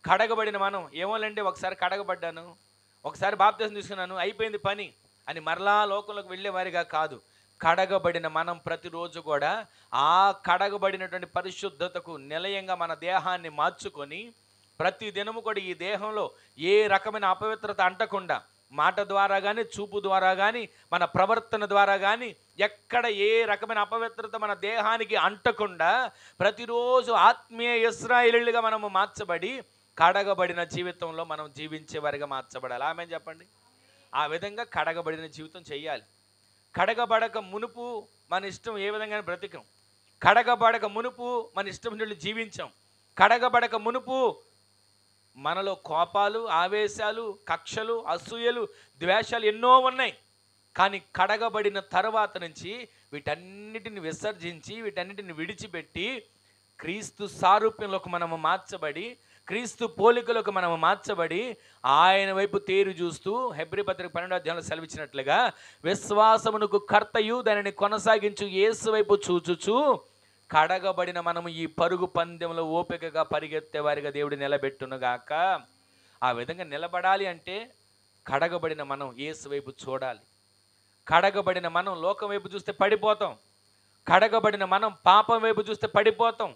కడగబడిన మనం ఏమోలంటే ఒకసారి కడగబడ్డాను, ఒకసారి బాప్తిసం తీసుకున్నాను, అయిపోయింది పని అని మరలా లోకంలోకి వెళ్ళేవారిగా కాదు. కడగబడిన మనం ప్రతిరోజు కూడా ఆ కడగబడినటువంటి పరిశుద్ధతకు నిలయంగా మన దేహాన్ని మార్చుకొని ప్రతి దినము కూడా ఈ దేహంలో ఏ రకమైన అపవిత్రత అంటకుండా మాట ద్వారా కానీ, చూపు ద్వారా కానీ, మన ప్రవర్తన ద్వారా కానీ ఎక్కడ ఏ రకమైన అపవిత్రత మన దేహానికి అంటకుండా ప్రతిరోజు ఆత్మీయ ఇశ్రాయేలీయులుగా మనము మార్చబడి కడగబడిన జీవితంలో మనం జీవించేవారిగా మార్చబడాలి. ఆమేన్ చెప్పండి. ఆ విధంగా కడగబడిన జీవితం చేయాలి. కడగబడక మునుపు మన ఇష్టం ఏ విధంగా బ్రతికం. కడగబడక మునుపు మన ఇష్టం జీవించాం. కడగబడక మునుపు మనలో కోపాలు, ఆవేశాలు, కక్షలు, అసూయలు, ద్వేషాలు ఎన్నో ఉన్నాయి. కానీ కడగబడిన తర్వాత నుంచి వీటన్నిటిని విసర్జించి వీటన్నిటిని విడిచిపెట్టి క్రీస్తు సారూప్యంలోకి మనము మార్చబడి, క్రీస్తు పోలికలకు మనము మార్చబడి ఆయన వైపు తేరు చూస్తూ హెబ్రీ పత్రిక 12వ అధ్యాయంలో సెలవిచ్చినట్లుగా విశ్వాసమునకు కర్తయు దానిని కొనసాగించు యేసు వైపు చూచుచు కడగబడిన మనము ఈ పరుగు పందెంలో ఓపికగా పరిగెత్తే వారిగా దేవుడు నిలబెట్టునుగాక. ఆ విధంగా నిలబడాలి అంటే కడగబడిన మనం యేసు వైపు చూడాలి. కడగబడిన మనం లోకం వైపు చూస్తే పడిపోతాం. కడగబడిన మనం పాపం వైపు చూస్తే పడిపోతాం.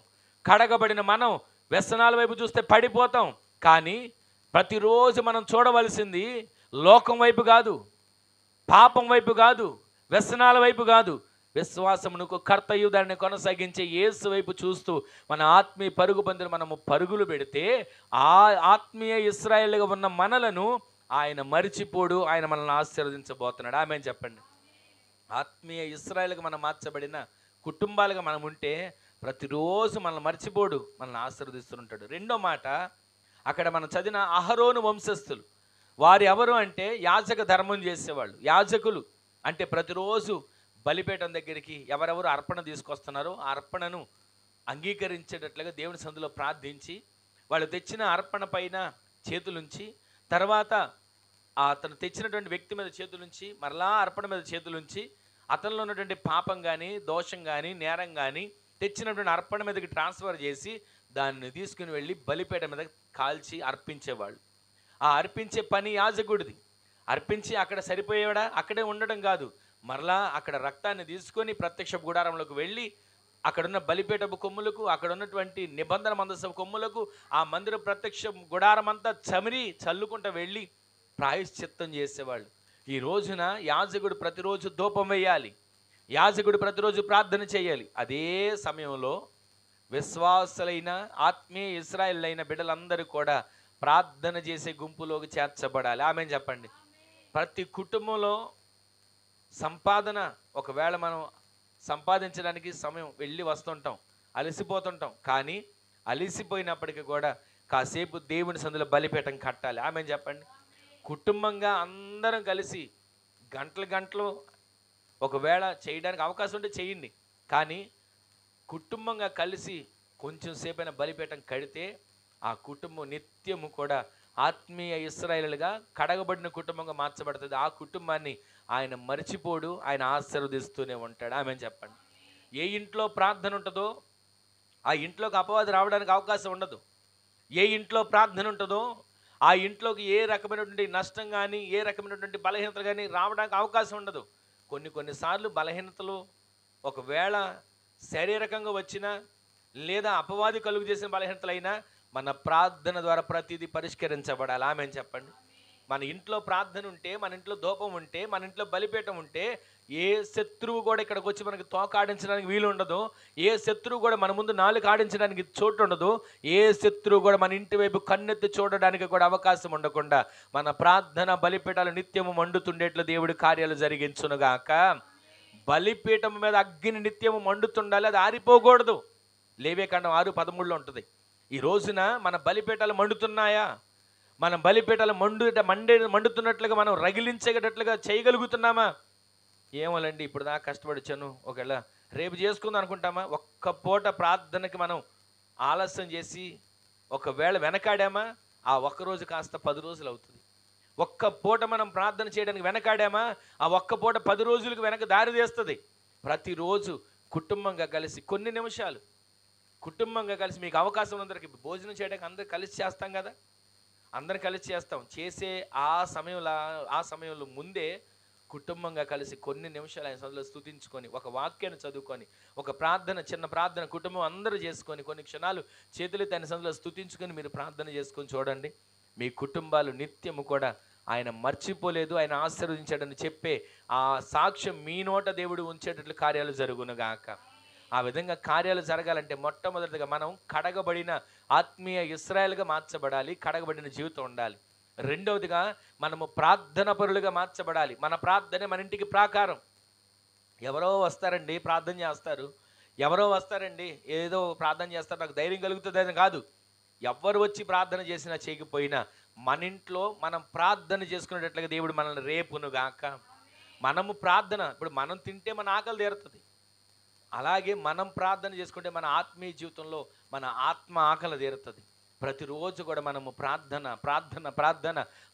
కడగబడిన మనం వ్యసనాల వైపు చూస్తే పడిపోతాం. కానీ ప్రతిరోజు మనం చూడవలసింది లోకం వైపు కాదు, పాపం వైపు కాదు, వ్యసనాల వైపు కాదు, విశ్వాసమునకు కర్తయు దాన్ని కొనసాగించే యేసు వైపు చూస్తూ మన ఆత్మీయ పరుగు పందులు మనము పరుగులు పెడితే ఆ ఆత్మీయ ఇశ్రాయేలుగా ఉన్న మనలను ఆయన మరిచిపోడు, ఆయన మనల్ని ఆశీర్వదించబోతున్నాడు. ఆమేన్ చెప్పండి. ఆత్మీయ ఇశ్రాయేలుగా మనం మార్చబడిన కుటుంబాలుగా మనం ఉంటే ప్రతిరోజు మనల్ని మర్చిపోడు, మనల్ని ఆశీర్వదిస్తుంటాడు. రెండో మాట, అక్కడ మనం చదివిన అహరోను వంశస్థులు వారు ఎవరు అంటే యాజక ధర్మం చేసేవాళ్ళు. యాజకులు అంటే ప్రతిరోజు బలిపీఠం దగ్గరికి ఎవరెవరు అర్పణ తీసుకొస్తున్నారో ఆ అర్పణను అంగీకరించేటట్లుగా దేవుని సందులో ప్రార్థించి వాళ్ళు తెచ్చిన అర్పణ పైన చేతులుంచి, తర్వాత అతను తెచ్చినటువంటి వ్యక్తి మీద చేతులుంచి, మరలా అర్పణ మీద చేతులుంచి అతనిలో ఉన్నటువంటి పాపం కానీ, దోషం కానీ, నేరం కానీ తెచ్చినటువంటి అర్పణ మీదకి ట్రాన్స్ఫర్ చేసి దాన్ని తీసుకుని వెళ్ళి బలిపీఠం మీద కాల్చి అర్పించేవాళ్ళు. ఆ అర్పించే పని యాజకుడిది. అర్పించి అక్కడ సరిపోయేవాడా, అక్కడే ఉండడం కాదు, మరలా అక్కడ రక్తాన్ని తీసుకొని ప్రత్యక్ష గుడారంలోకి వెళ్ళి అక్కడున్న బలిపీఠపు కొమ్ములకు, అక్కడ ఉన్నటువంటి నిబంధన మందసపు కొమ్ములకు, ఆ మందిర ప్రత్యక్ష గుడారం అంతా చల్లుకుంటూ వెళ్ళి ప్రాయశ్చిత్తం చేసేవాళ్ళు. ఈ రోజున యాజకుడు ప్రతిరోజు ధూపం వేయాలి, యాజకుడు ప్రతిరోజు ప్రార్థన చేయాలి. అదే సమయంలో విశ్వాసులైన ఆత్మీయ ఇశ్రాయేలులైన బిడ్డలందరూ కూడా ప్రార్థన చేసే గుంపులోకి చేర్చబడాలి. ఆమేన్ చెప్పండి. ప్రతి కుటుంబంలో సంపాదన, ఒకవేళ మనం సంపాదించడానికి సమయం వెళ్ళి వస్తుంటాం, అలసిపోతుంటాం, కానీ అలసిపోయినప్పటికీ కూడా కాసేపు దేవుని సందులో బలిపీఠం కట్టాలి. ఆమేన్ చెప్పండి. కుటుంబంగా అందరం కలిసి గంటలు ఒకవేళ చేయడానికి అవకాశం ఉంటే చేయండి, కానీ కుటుంబంగా కలిసి కొంచెం సేపైన బలిపీఠం కడితే ఆ కుటుంబం నిత్యము కూడా ఆత్మీయ ఇశ్రాయేలుగా కడగబడిన కుటుంబంగా మార్చబడుతుంది. ఆ కుటుంబాన్ని ఆయన మర్చిపోడు, ఆయన ఆశీర్వదిస్తూనే ఉంటాడు. ఆమేన్ చెప్పండి. ఏ ఇంట్లో ప్రార్థన ఉంటుందో ఆ ఇంట్లోకి అపవాది రావడానికి అవకాశం ఉండదు. ఏ ఇంట్లో ప్రార్థన ఉంటుందో ఆ ఇంట్లోకి ఏ రకమైనటువంటి నష్టం కానీ, ఏ రకమైనటువంటి బలహీనతలు కానీ రావడానికి అవకాశం ఉండదు. కొన్నిసార్లు బలహీనతలు ఒకవేళ శారీరకంగా వచ్చినా లేదా అపవాది కలుగు చేసిన బలహీనతలైనా మన ప్రార్థన ద్వారా ప్రతిదీ పరిష్కరించబడాలి. ఆమేన్ చెప్పండి. మన ఇంట్లో ప్రార్థన ఉంటే, మన ఇంట్లో ధూపం ఉంటే, మన ఇంట్లో బలిపీఠం ఉంటే, ఏ శత్రువు కూడా ఇక్కడికి వచ్చి మనకి తోక ఆడించడానికి వీలు ఉండదు. ఏ శత్రువు కూడా మన ముందు నాలుక ఆడించడానికి చోటు ఉండదు. ఏ శత్రువు కూడా మన ఇంటి వైపు కన్నెత్తి చూడడానికి కూడా అవకాశం ఉండకుండా మన ప్రార్థన బలిపీఠాలు నిత్యము మండుతుండేట్లు దేవుడి కార్యాలు జరిగించునుగాక. బలిపీఠం మీద అగ్ని నిత్యము మండుతుండాలి, అది ఆరిపోకూడదు. లేవియాకాండం 6:13 ఉంటుంది. ఈ రోజున మన బలిపీఠాలు మండుతున్నాయా? మన బలిపీఠాలు మండుతున్నట్లుగా మనం రగిలించేటట్లుగా చేయగలుగుతున్నామా? ఏమోలండి, ఇప్పుడు దాకా కష్టపడిచ్చాను, ఒకవేళ రేపు చేసుకుందాం అనుకుంటామా? ఒక్క పూట ప్రార్థనకి మనం ఆలస్యం చేసి ఒకవేళ వెనకాడామా, ఆ ఒక్కరోజు కాస్త 10 రోజులు అవుతుంది. ఒక్క పూట మనం ప్రార్థన చేయడానికి వెనకాడామా, ఆ ఒక్క పూట 10 రోజులకు వెనక దారి తీస్తుంది. ప్రతిరోజు కుటుంబంగా కలిసి కొన్ని నిమిషాలు కుటుంబంగా కలిసి, మీకు అవకాశం ఉన్నందరికి భోజనం చేయడానికి అందరూ కలిసి చేస్తాం కదా, అందరం కలిసి చేస్తాం. చేసే ఆ సమయంలో ముందే కుటుంబంగా కలిసి కొన్ని నిమిషాలు ఆయన సన్నిధిలో స్తుతించుకొని, ఒక వాక్యాన్ని చదువుకొని, ఒక ప్రార్థన, చిన్న ప్రార్థన కుటుంబం అందరూ చేసుకొని, కొన్ని క్షణాలు చేతులెత్తి ఆయన సన్నిధిలో స్తుతించుకొని మీరు ప్రార్థన చేసుకొని చూడండి. మీ కుటుంబాలు నిత్యము కూడా ఆయన మర్చిపోలేదు, ఆయన ఆశీర్వదించాడని చెప్పే ఆ సాక్ష్యం మీ నోట దేవుడు ఉంచేటట్లు కార్యాలు జరుగునుగాక. ఆ విధంగా కార్యాలు జరగాలంటే మొట్టమొదటిగా మనం కడగబడిన ఆత్మీయ ఇశ్రాయేలుగా మార్చబడాలి, కడగబడిన జీవితం ఉండాలి. రెండవదిగా మనము ప్రార్థన పరులుగా మార్చబడాలి. మన ప్రార్థనే మన ఇంటికి ప్రాకారం. ఎవరో వస్తారండి, ప్రార్థన చేస్తారు, ఎవరో వస్తారండి, ఏదో ప్రార్థన చేస్తారు, నాకు ధైర్యం కలుగుతుంది అని కాదు. ఎవరు వచ్చి ప్రార్థన చేసినా చేయకపోయినా మన ఇంట్లో మనం ప్రార్థన చేసుకునేటట్లుగా దేవుడు మనల్ని రేపునుగాక. మనము ప్రార్థన, ఇప్పుడు మనం తింటే మన ఆకలి తీరుతుంది, అలాగే మనం ప్రార్థన చేసుకుంటే మన ఆత్మీయ జీవితంలో మన ఆత్మ ఆకలి తీరుతుంది. ప్రతిరోజు కూడా మనము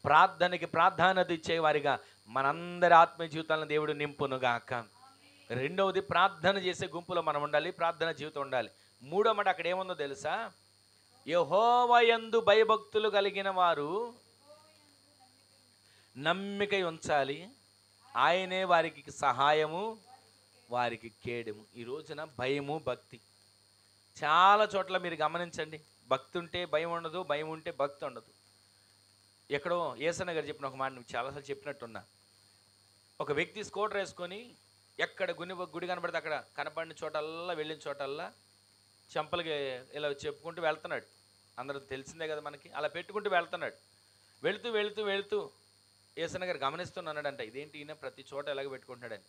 ప్రార్థనకి ప్రాధాన్యత ఇచ్చేవారిగా మనందరి ఆత్మీయ జీవితాలను దేవుడు నింపునుగాక. రెండవది, ప్రార్థన చేసే గుంపులో మనం ఉండాలి, ప్రార్థన జీవితం ఉండాలి. మూడో మాట అక్కడ ఏముందో తెలుసా? యెహోవా యందు భయభక్తులు కలిగిన వారు నమ్మిక ఉంచాలి, ఆయనే వారికి సహాయము, వారికి కేడము. ఈ రోజున భయము, భక్తి చాలా చోట్ల మీరు గమనించండి. భక్తి ఉంటే భయం ఉండదు, భయం ఉంటే భక్తి ఉండదు. ఎక్కడో యేసన్న గారు చెప్పిన ఒక మాట నువ్వు చాలాసార్లు చెప్పినట్టున్నా. ఒక వ్యక్తి స్కూటర్ వేసుకొని ఎక్కడ గుడి కనబడితే అక్కడ కనపడిన చోటల్లా, వెళ్ళిన చోటల్లా చెంపలకి ఇలా చెప్పుకుంటూ వెళ్తున్నాడు. అందరూ తెలిసిందే కదా మనకి. అలా పెట్టుకుంటూ వెళ్తున్నాడు. వెళుతూ వెళుతూ వెళుతూ యేసన్న గారు గమనిస్తున్నాడంట, ఇదేంటి ఈయన ప్రతి చోట ఎలాగ పెట్టుకుంటున్నాడని.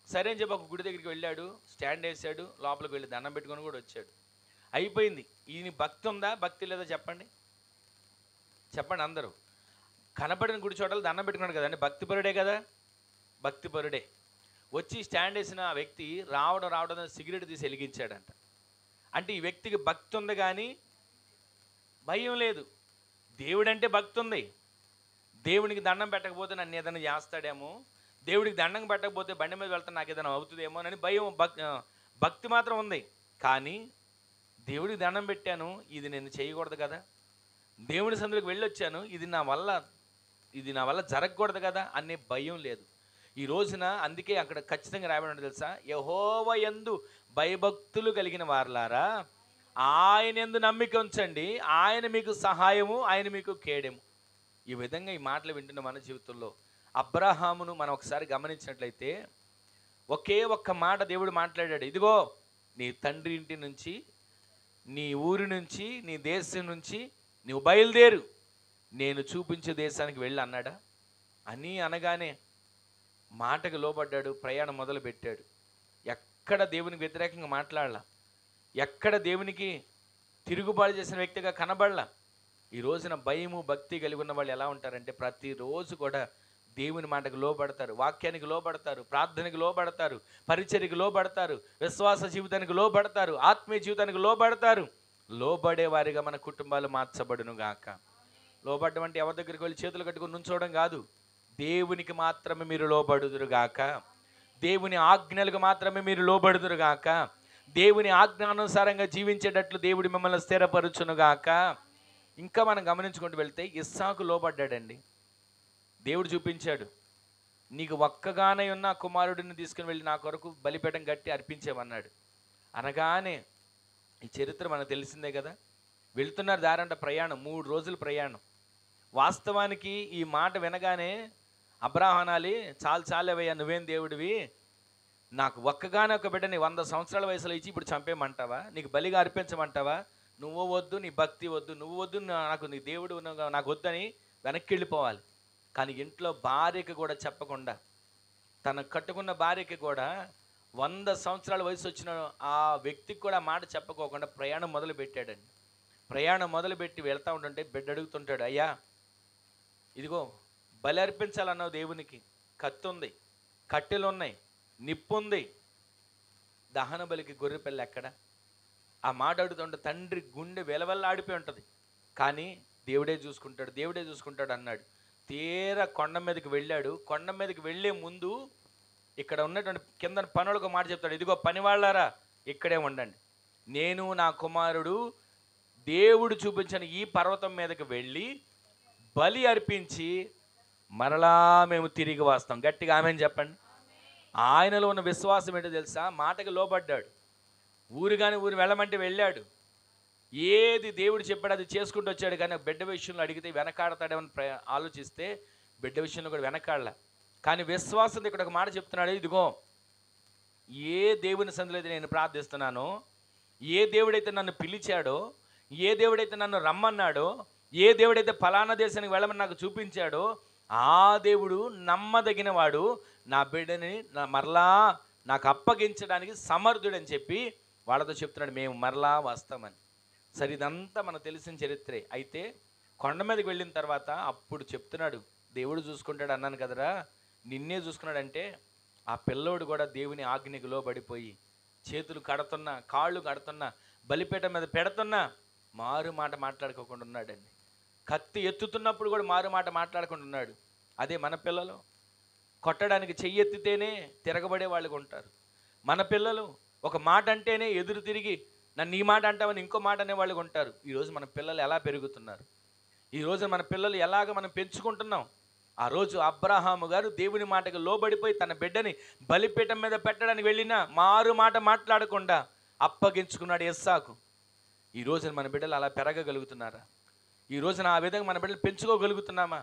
సరే అని చెప్పి ఒక గుడి దగ్గరికి వెళ్ళాడు, స్టాండ్ వేసాడు, లోపలికి వెళ్ళి దండం పెట్టుకొని కూడా వచ్చాడు. అయిపోయింది. ఈయన భక్తి ఉందా, భక్తి లేదా చెప్పండి, చెప్పండి అందరూ. కనపడిన గుడి చోటలు దండం పెట్టుకున్నాడు కదండి, భక్తిపరుడే కదా, భక్తిపరుడే. వచ్చి స్టాండ్ వేసిన ఆ వ్యక్తి రావడం సిగరెట్ తీసి వెలిగించాడంట. అంటే ఈ వ్యక్తికి భక్తి ఉంది కానీ భయం లేదు. దేవుడంటే భక్తి ఉంది. దేవునికి దండం పెట్టకపోతే నన్ను ఏదైనా చేస్తాడేమో, దేవుడికి దండం పెట్టకపోతే బండి మీద వెళ్తాను నాకు ఏదైనా అవుతుందేమో అని భయం, భక్తి మాత్రం ఉంది. కానీ దేవుడికి దండం పెట్టాను, ఇది నేను చేయకూడదు కదా, దేవుడి సందులోకి వెళ్ళొచ్చాను, ఇది నా వల్ల జరగకూడదు కదా అనే భయం లేదు. ఈ రోజున అందుకే అక్కడ ఖచ్చితంగా రాయబడి తెలుసా, యెహోవా యందు భయభక్తులు కలిగిన వారలారా ఆయన యందు నమ్మిక ఉంచండి, ఆయన మీకు సహాయము, ఆయన మీకు కేడెము. ఈ విధంగా ఈ మాటలు వింటున్న మన జీవితంలో అబ్రహామును మనం ఒకసారి గమనించినట్లయితే ఒకే ఒక్క మాట దేవుడు మాట్లాడాడు. ఇదిగో నీ తండ్రి ఇంటి నుంచి, నీ ఊరి నుంచి, నీ దేశం నుంచి నువ్వు బయలుదేరు, నేను చూపించే దేశానికి వెళ్ళి అన్నాడా? అని అనగానే మాటకు లోబడ్డాడు, ప్రయాణం మొదలు పెట్టాడు. ఎక్కడ దేవునికి వ్యతిరేకంగా మాట్లాడలా, ఎక్కడ దేవునికి తిరుగుబాటు చేసిన వ్యక్తిగా కనబడలా. ఈ రోజున భయము, భక్తి కలిగి ఉన్న వాళ్ళు ఎలా ఉంటారంటే ప్రతిరోజు కూడా దేవుని మాటకు లోబడతారు, వాక్యానికి లోబడతారు, ప్రార్థనకి లోబడతారు, పరిచర్యకి లోబడతారు, విశ్వాస జీవితానికి లోబడతారు, ఆత్మీయ జీవితానికి లోబడతారు. లోబడే వారిగా మన కుటుంబాలు మార్చబడును గాక. లోబడ్డం అంటే ఎవరి దగ్గరికి వెళ్ళి చేతులు కట్టుకుని నుంచోవడం కాదు. దేవునికి మాత్రమే మీరు లోబడుదురు గాక, దేవుని ఆజ్ఞలకు మాత్రమే మీరు లోబడుదురు గాక, దేవుని ఆజ్ఞానుసారంగా జీవించేటట్లు దేవుడు మిమ్మల్ని స్థిరపరచును గాక. ఇంకా మనం గమనించుకుంటూ వెళ్తే ఇస్సాకు లోబడ్డాడండి. దేవుడు చూపించాడు, నీకు ఒక్కగానే ఉన్న కుమారుడిని తీసుకుని వెళ్ళి నా కొరకు బలిపీఠం కట్టి అర్పించేమన్నాడు. అనగానే ఈ చరిత్ర మనకు తెలిసిందే కదా. వెళ్తున్నారు దారంట, ప్రయాణం 3 రోజుల ప్రయాణం. వాస్తవానికి ఈ మాట వినగానే అబ్రాహాము అనాలి, చాలు చాలేవయ్యా, నువ్వేం దేవుడివి, నాకు ఒక్కగానొక్క బిడ్డని 100 సంవత్సరాల వయసులో ఇచ్చి ఇప్పుడు చంపేయమంటావా, నీకు బలిగా అర్పించమంటావా, నువ్వు వద్దు, నీ భక్తి వద్దు, నువ్వు వద్దు, నాకు నీ దేవుడు నాకు వద్దని వెనక్కి వెళ్ళిపోవాలి. కానీ ఇంట్లో భార్యకి కూడా చెప్పకుండా, తన కట్టుకున్న భార్యకి కూడా 100 సంవత్సరాల వయసు వచ్చిన ఆ వ్యక్తికి కూడా మాట చెప్పుకోకుండా ప్రయాణం మొదలు పెట్టాడండి. ప్రయాణం మొదలుపెట్టి వెళ్తూ ఉంటుంటే బిడ్డ అడుగుతుంటాడు, అయ్యా ఇదిగో బలి అర్పించాలన్నావు దేవునికి, కత్తి ఉంది, కట్టెలు ఉన్నాయి, నిప్పు ఉంది, దహన బలికి గొర్రె పిల్ల ఎక్కడ? ఆ మాట అడుగుతుంటే తండ్రి గుండె వెలవెల్లాడిపోయి ఉంటుంది. కానీ దేవుడే చూసుకుంటాడు అన్నాడు. తీరా కొండ మీదకి వెళ్ళాడు. కొండ మీదకి వెళ్ళే ముందు ఇక్కడ ఉన్నటువంటి కింద పనులకు మాట చెప్తాడు, ఇదిగో పనివాళ్ళారా ఇక్కడే ఉండండి, నేను నా కుమారుడు దేవుడు చూపించిన ఈ పర్వతం మీదకి వెళ్ళి బలి అర్పించి మరలా మేము తిరిగి వస్తాం. గట్టిగా ఆమేన్ చెప్పండి. ఆయనలో ఉన్న విశ్వాసం ఏంటో తెలుసా? మాటకి లోబడ్డాడు. ఊరు వెళ్ళమంటే వెళ్ళాడు. ఏది దేవుడు చెప్పాడు అది చేసుకుంటూ వచ్చాడు. కానీ బిడ్డ విషయంలో అడిగితే వెనకాడతాడేమని ఆలోచిస్తే బిడ్డ విషయంలో కూడా వెనకాడలే. కానీ విశ్వాసం ఇక్కడ ఒక మాట చెప్తున్నాడు, ఇదిగో ఏ దేవుని సన్నిధిలో అయితే నేను ప్రార్థిస్తున్నానో, ఏ దేవుడైతే నన్ను పిలిచాడో, ఏ దేవుడైతే నన్ను రమ్మన్నాడో, ఏ దేవుడైతే ఫలానా దేశానికి వెళ్ళమని నాకు చూపించాడో, ఆ దేవుడు నమ్మదగిన వాడు, నా బిడ్డని మరలా నాకు అప్పగించడానికి సమర్థుడని చెప్పి వాళ్ళతో చెప్తున్నాడు, మేము మరలా వస్తామని. సరే, ఇదంతా మనకు తెలిసిన చరిత్రే. అయితే కొండ మీదకి వెళ్ళిన తర్వాత అప్పుడు చెప్తున్నాడు, దేవుడు చూసుకుంటాడు అన్నాను కదరా, నిన్నే చూసుకున్నాడంటే ఆ పిల్లోడు కూడా దేవుని ఆజ్ఞకు లోబడిపోయి చేతులు కడుతున్నా, కాళ్ళు కడుతున్నా, బలిపీఠం మీద పెడుతున్నా మారు మాట మాట్లాడుకోకుండా ఉన్నాడండి. కత్తి ఎత్తుతున్నప్పుడు కూడా మారు మాట మాట్లాడకుండా ఉన్నాడు. అదే మన పిల్లలు కొట్టడానికి చెయ్యెత్తితేనే తిరగబడే వాళ్ళకు ఉంటారు. మన పిల్లలు ఒక మాట అంటేనే ఎదురు తిరిగి నన్ను ఈ మాట అంటామని ఇంకో మాట అనే వాళ్ళు ఉంటారు. ఈరోజు మన పిల్లలు ఎలా పెరుగుతున్నారు, ఈరోజు మన పిల్లలు ఎలాగ మనం పెంచుకుంటున్నాం. ఆ రోజు అబ్రహాము గారు దేవుని మాటకు లోబడిపోయి తన బిడ్డని బలిపీఠం మీద పెట్టడానికి వెళ్ళినా మారు మాట మాట్లాడకుండా అప్పగించుకున్నాడు ఇస్సాకు. ఈ రోజున మన బిడ్డలు అలా పెరగగలుగుతున్నారా? ఈ రోజున ఆ విధంగా మన బిడ్డలు పెంచుకోగలుగుతున్నామా?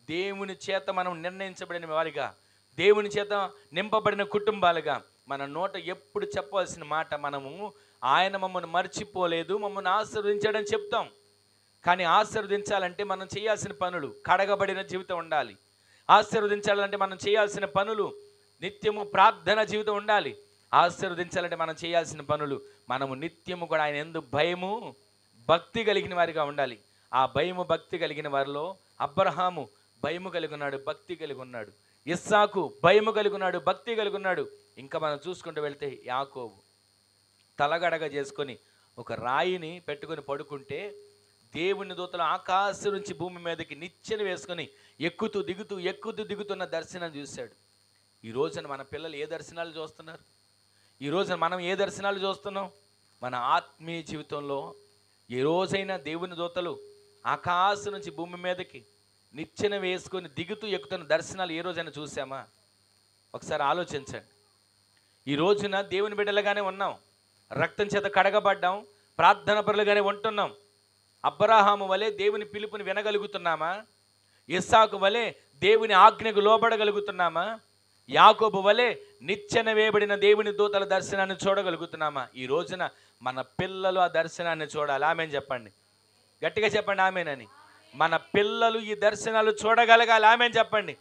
దేవుని చేత మనం నిర్ణయించబడిన వారిగా, దేవుని చేత నింపబడిన కుటుంబాలుగా మన నోట ఎప్పుడు చెప్పవలసిన మాట మనము, ఆయన మమ్మల్ని మర్చిపోలేదు, మమ్మల్ని ఆశీర్వదించాడని చెప్తాం. కానీ ఆశీర్వదించాలంటే మనం చేయాల్సిన పనులు కడగబడిన జీవితం ఉండాలి. ఆశీర్వదించాలంటే మనం చేయాల్సిన పనులు నిత్యము ప్రార్థన జీవితం ఉండాలి. ఆశీర్వదించాలంటే మనం చేయాల్సిన పనులు మనము నిత్యము కూడా ఆయన యందు భయము భక్తి కలిగిన వారిగా ఉండాలి. ఆ భయము భక్తి కలిగిన వారిలో అబ్రహాము భయము కలిగి ఉన్నాడు, భక్తి కలిగి ఉన్నాడు. ఇస్సాకు భయము కలిగి ఉన్నాడు, భక్తి కలిగి ఉన్నాడు. ఇంకా మనం చూసుకుంటూ వెళ్తే యాకోబు తలగడగ చేసుకొని ఒక రాయిని పెట్టుకొని పడుకుంటే దేవుని దూతలు ఆకాశం నుంచి భూమి మీదకి నిచ్చెన వేసుకొని ఎక్కుతూ దిగుతున్న దర్శనం చూశాడు. ఈ రోజున మన పిల్లలు ఏ దర్శనాలు చూస్తున్నారు? ఈ రోజున మనం ఏ దర్శనాలు చూస్తున్నాం? మన ఆత్మీయ జీవితంలో ఏ రోజైనా దేవుని దూతలు ఆకాశం నుంచి భూమి మీదకి నిచ్చెన వేసుకొని ఎక్కుతున్న దర్శనాలు ఏ రోజైనా చూసామా? ఒకసారి ఆలోచించండి. ఈ రోజున దేవుని బిడ్డలుగానే ఉన్నాం, రక్తం చేత కడగబడ్డాం, ప్రార్థన పరులుగానే ఉంటున్నాం. అబ్రహాము వలె దేవుని పిలుపుని వినగలుగుతున్నామా? ఇస్సాకు వలె దేవుని ఆజ్ఞకు లోబడగలుగుతున్నామా? యాకోబు వలె నిచ్చెన వేయబడిన దేవుని దూతల దర్శనాన్ని చూడగలుగుతున్నామా? ఈ రోజున మన పిల్లలు ఆ దర్శనాన్ని చూడాలి. ఆమేన్ చెప్పండి, గట్టిగా చెప్పండి ఆమేనని. మన పిల్లలు ఈ దర్శనాలు చూడగలగాలి. ఆమేన్ చెప్పండి.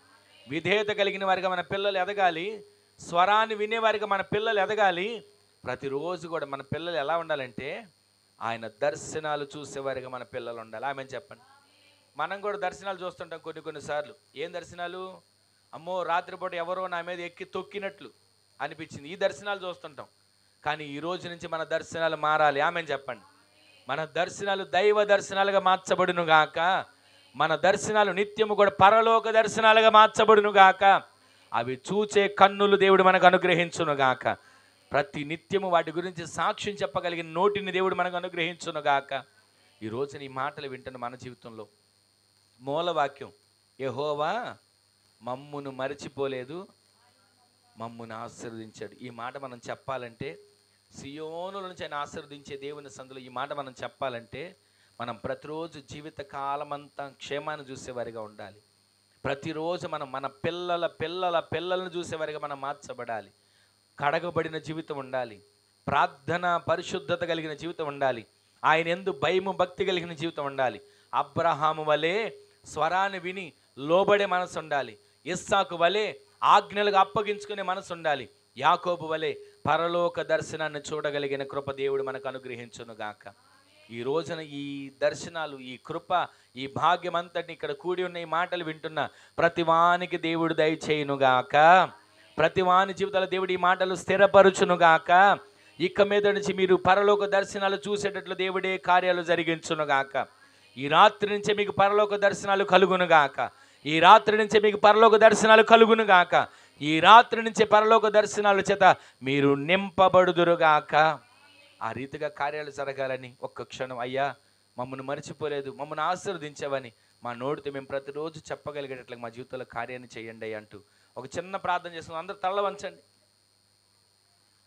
విధేయత కలిగిన వారిగా మన పిల్లలు ఎదగాలి, స్వరాన్ని వినేవారిగా మన పిల్లలు ఎదగాలి. ప్రతిరోజు కూడా మన పిల్లలు ఎలా ఉండాలంటే ఆయన దర్శనాలు చూసేవారిగా మన పిల్లలు ఉండాలి. ఆమేన్ చెప్పండి. మనం కూడా దర్శనాలు చూస్తుంటాం కొన్నిసార్లు. ఏం దర్శనాలు? అమ్మో రాత్రిపూట ఎవరో నా మీద ఎక్కి తొక్కినట్లు అనిపించింది, ఈ దర్శనాలు చూస్తుంటాం. కానీ ఈ రోజు నుంచి మన దర్శనాలు మారాలి. ఆమేన్ చెప్పండి. మన దర్శనాలు దైవ దర్శనాలుగా మార్చబడును గాక. మన దర్శనాలు నిత్యము కూడా పరలోక దర్శనాలుగా మార్చబడును గాక. అవి చూచే కన్నులు దేవుడు మనకు అనుగ్రహించును గాక. ప్రతి నిత్యము వాటి గురించి సాక్ష్యం చెప్పగలిగిన నోటిని దేవుడు మనకు అనుగ్రహించును గాక. ఈ రోజున ఈ మాటలు వింటున్న మన జీవితంలో మూలవాక్యం, యెహోవా మమ్మును మరచిపోలేదు, మమ్మును ఆశీర్వదించాడు. ఈ మాట మనం చెప్పాలంటే, సియోనుల నుంచి ఆయన ఆశీర్వదించే దేవుని సందులో ఈ మాట మనం చెప్పాలంటే మనం ప్రతిరోజు జీవిత కాలమంతా క్షేమాన్ని చూసేవారిగా ఉండాలి. ప్రతిరోజు మనం మన పిల్లల పిల్లల పిల్లలను చూసేవారిగా మనం మార్చబడాలి. కడగబడిన జీవితం ఉండాలి. ప్రార్థన పరిశుద్ధత కలిగిన జీవితం ఉండాలి. ఆయన యందు భయము భక్తి కలిగిన జీవితం ఉండాలి. అబ్రహాము వలె స్వరాన్ని విని లోబడే మనసు ఉండాలి. ఇస్సాకు వలె ఆజ్ఞలుగా అప్పగించుకునే మనసు ఉండాలి. యాకోబు వలె పరలోక దర్శనాన్ని చూడగలిగిన కృప దేవుడు మనకు అనుగ్రహించును గాక. ఈ రోజున ఈ దర్శనాలు, ఈ కృప, ఈ భాగ్యం అంతటిని ఇక్కడ కూడి ఉన్న ఈ మాటలు వింటున్న ప్రతివానికి దేవుడు దయచేయునుగాక. ప్రతివాని జీవితాల దేవుడు ఈ మాటలు స్థిరపరచునుగాక. ఇక మీద నుంచి మీరు పరలోక దర్శనాలు చూసేటట్లు దేవుడే కార్యాలు జరిగించునుగాక. ఈ రాత్రి నుంచే మీకు పరలోక దర్శనాలు కలుగునుగాక. ఈ రాత్రి నుంచే మీకు పరలోక దర్శనాలు కలుగునుగాక. ఈ రాత్రి నుంచే పరలోక దర్శనాల చేత మీరు నింపబడుదురుగాక. ఆ రీతిగా కార్యాలు జరగాలని ఒక్క క్షణం, అయ్యా మమ్మల్ని మర్చిపోలేదు, మమ్మల్ని ఆశీర్వదించావని మా నోటితో మేము ప్రతిరోజు చెప్పగలిగేటట్లు మా జీవితంలో కార్యాన్ని చేయండి అంటూ ఒక చిన్న ప్రార్థన చేసుకుందాం. అందరూ తల్ల వంచండి.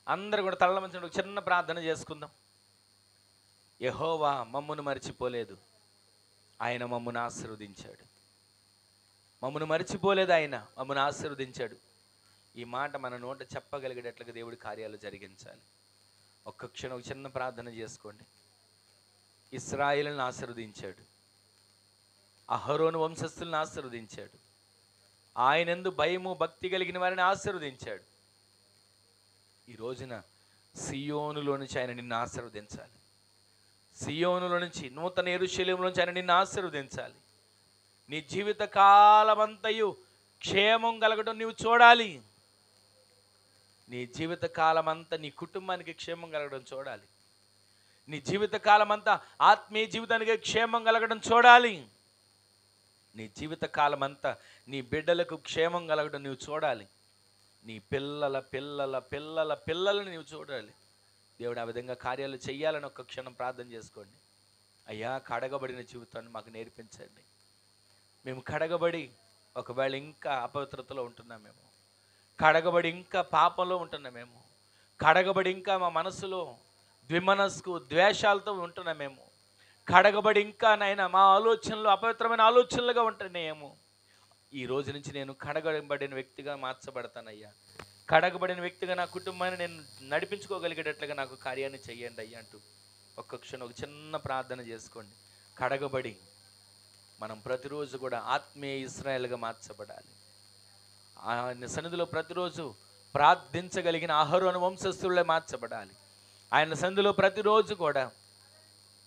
అందరూ కూడా తల్ల వంచండి. ఒక చిన్న ప్రార్థన చేసుకుందాం. యెహోవా మమ్మను మర్చిపోలేదు, ఆయన మమ్మను ఆశీర్వదించాడు. మమ్మను మర్చిపోలేదు, ఆయన మమ్మను ఆశీర్వదించాడు. ఈ మాట మన నోట చెప్పగలిగేటట్లుగా దేవుడి కార్యాలు జరిగించాలి. ఒక్క క్షణం ఒక చిన్న ప్రార్థన చేసుకోండి. ఇశ్రాయేలును ఆశీర్వదించాడు. అహరోను వంశస్థులను ఆశీర్వదించాడు. ఆయనందు భయము భక్తి కలిగిన వారిని ఆశీర్వదించాడు. ఈ రోజున సియోనులో నుంచి ఆయన నిన్ను ఆశీర్వదించాలి. సియోనులో నుంచి, నూతన యెరూషలేములో నుంచి ఆయన నిన్ను ఆశీర్వదించాలి. నీ జీవిత కాలమంతయు క్షేమం కలగడం నీవు చూడాలి. నీ జీవిత కాలమంతా నీ కుటుంబానికి క్షేమం కలగడం చూడాలి. నీ జీవిత కాలమంతా ఆత్మీయ జీవితానికి క్షేమం కలగడం చూడాలి. నీ జీవిత కాలమంతా నీ బిడ్డలకు క్షేమం కలగడం నీవు చూడాలి. నీ పిల్లల పిల్లల పిల్లల పిల్లలను నీవు చూడాలి. దేవుడు ఆ విధంగా కార్యాలు చెయ్యాలని ఒక్క క్షణం ప్రార్థన చేసుకోండి. అయ్యా కడగబడిన జీవితాన్ని మాకు నేర్పించండి. మేము కడగబడి ఒకవేళ ఇంకా అపవిత్రతలో ఉంటున్నామేమో, కడగబడి ఇంకా పాపంలో ఉంటున్నామేమో, కడగబడి ఇంకా మా మనసులో ద్విమనస్కు ద్వేషాలతో ఉంటున్నామేమో, కడగబడి ఇంకా నాయన మా ఆలోచనలు అపవిత్రమైన ఆలోచనలుగా ఉంటున్నాయేమో, ఈ రోజు నుంచి నేను కడగబడిన వ్యక్తిగా మార్చబడతానయ్యా. కడగబడిన వ్యక్తిగా నా కుటుంబాన్ని నేను నడిపించుకోగలిగేటట్లుగా నాకు కార్యాన్ని చెయ్యండి అయ్యా అంటూ ఒక్క క్షణం ఒక చిన్న ప్రార్థన చేసుకోండి. కడగబడి మనం ప్రతిరోజు కూడా ఆత్మీయ ఇశ్రాయేలుగా మార్చబడాలి. ఆయన సన్నిధిలో ప్రతిరోజు ప్రార్థించగలిగిన అహరోను వంశస్థులే మార్చబడాలి. ఆయన సన్నిధిలో ప్రతిరోజు కూడా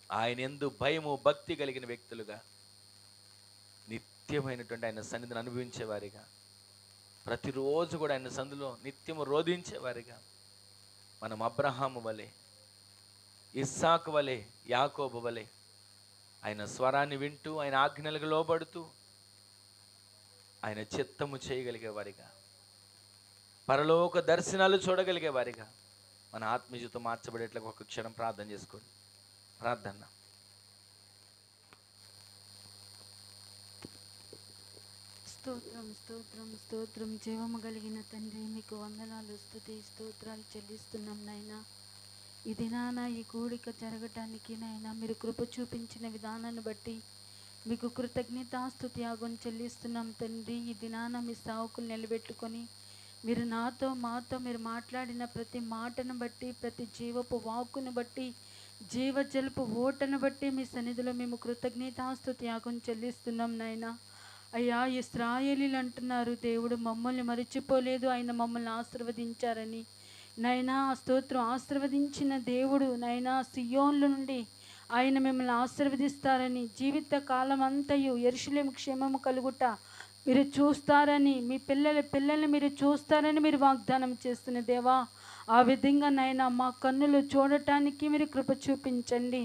ఆయన యందు భయము భక్తి కలిగిన వ్యక్తులుగా, నిత్యమైనటువంటి ఆయన సన్నిధిని అనుభవించేవారిగా, ప్రతిరోజు కూడా ఆయన సన్నిధిలో నిత్యము రోధించేవారిగా మనం అబ్రహాము వలె, ఇస్సాకు వలె, యాకోబు వలె ఆయన స్వరాన్ని వింటూ, ఆయన ఆజ్ఞలకు లోబడుతూ, ఆయన చిత్తము చేయగలిగేవారిగా, పరలోక దర్శనాలు చూడగలిగేవారిగా మన ఆత్మీయతతో మార్చబడేట్లుగా ఒక క్షణం ప్రార్థన చేసుకోండి. ప్రార్థన. స్తోత్రం స్తోత్రం స్తోత్రం. జీవము కలిగిన తండ్రి, మీకు వందనాలు, స్తుతి స్తోత్రాలు చెల్లిస్తున్నాం నాయనా. ఈ దినాన ఈ కూడిక జరగటానికి నాయనా మీరు కృప చూపించిన విధానాన్ని బట్టి మీకు కృతజ్ఞతాస్తుతి యాగం చెల్లిస్తున్నాం తండ్రి. ఈ దినాన మీ సావుకులు నిలబెట్టుకొని మీరు నాతో మాతో మీరు మాట్లాడిన ప్రతి మాటను బట్టి, ప్రతి జీవపు వాక్కును బట్టి, జీవజలపు ఓటను బట్టి మీ సన్నిధిలో మేము కృతజ్ఞతాస్తుతి యాగం చెల్లిస్తున్నాం నాయనా. అయ్యా ఇశ్రాయేలీలు అంటున్నారు, దేవుడు మమ్మల్ని మరిచిపోలేదు, ఆయన మమ్మల్ని ఆశీర్వదించారని. నైనా స్తోత్రం. ఆశీర్వదించిన దేవుడు నైనా సియోన్ల నుండి ఆయన మిమ్మల్ని ఆశీర్వదిస్తారని, జీవిత కాలం అంతయు యెరూషలేము క్షేమము కలుగుట మీరు చూస్తారని, మీ పిల్లల్ని మీరు చూస్తారని మీరు వాగ్దానం చేస్తున్న దేవా, ఆ విధంగా నైనా మా కన్నులు చూడటానికి మీరు కృప చూపించండి.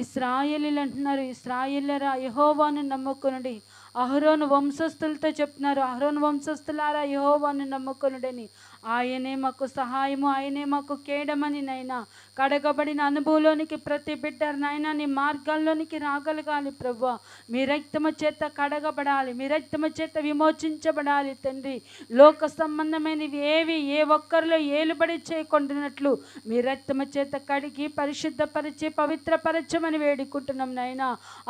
ఇశ్రాయేలీలు అంటున్నారు, ఇశ్రాయేలరా యెహోవాను నమ్ముకొనుడి, అహరోను వంశస్థులతో చెప్తున్నారు, అహరోను వంశస్థులారా యెహోవాను నమ్ముకొనుడని, ఆయనే మాకు సహాయము, ఆయనే మాకు కేడమని నైనా. కడగబడిన అనుభవంలోనికి ప్రతి బిడ్డ నైనా నీ మార్గాల్లోనికి రాగలగాలి ప్రభువా. మీ రక్తము చేత కడగబడాలి, మీ రక్తము చేత విమోచించబడాలి తండ్రి. లోక సంబంధమైనవి ఏవి ఏ ఒక్కరిలో ఏలుబడి చేయకుండానట్లు మీ రక్తము చేత కడిగి పరిశుద్ధపరిచి పవిత్రపరచమని వేడుకుంటున్నాం నాయన.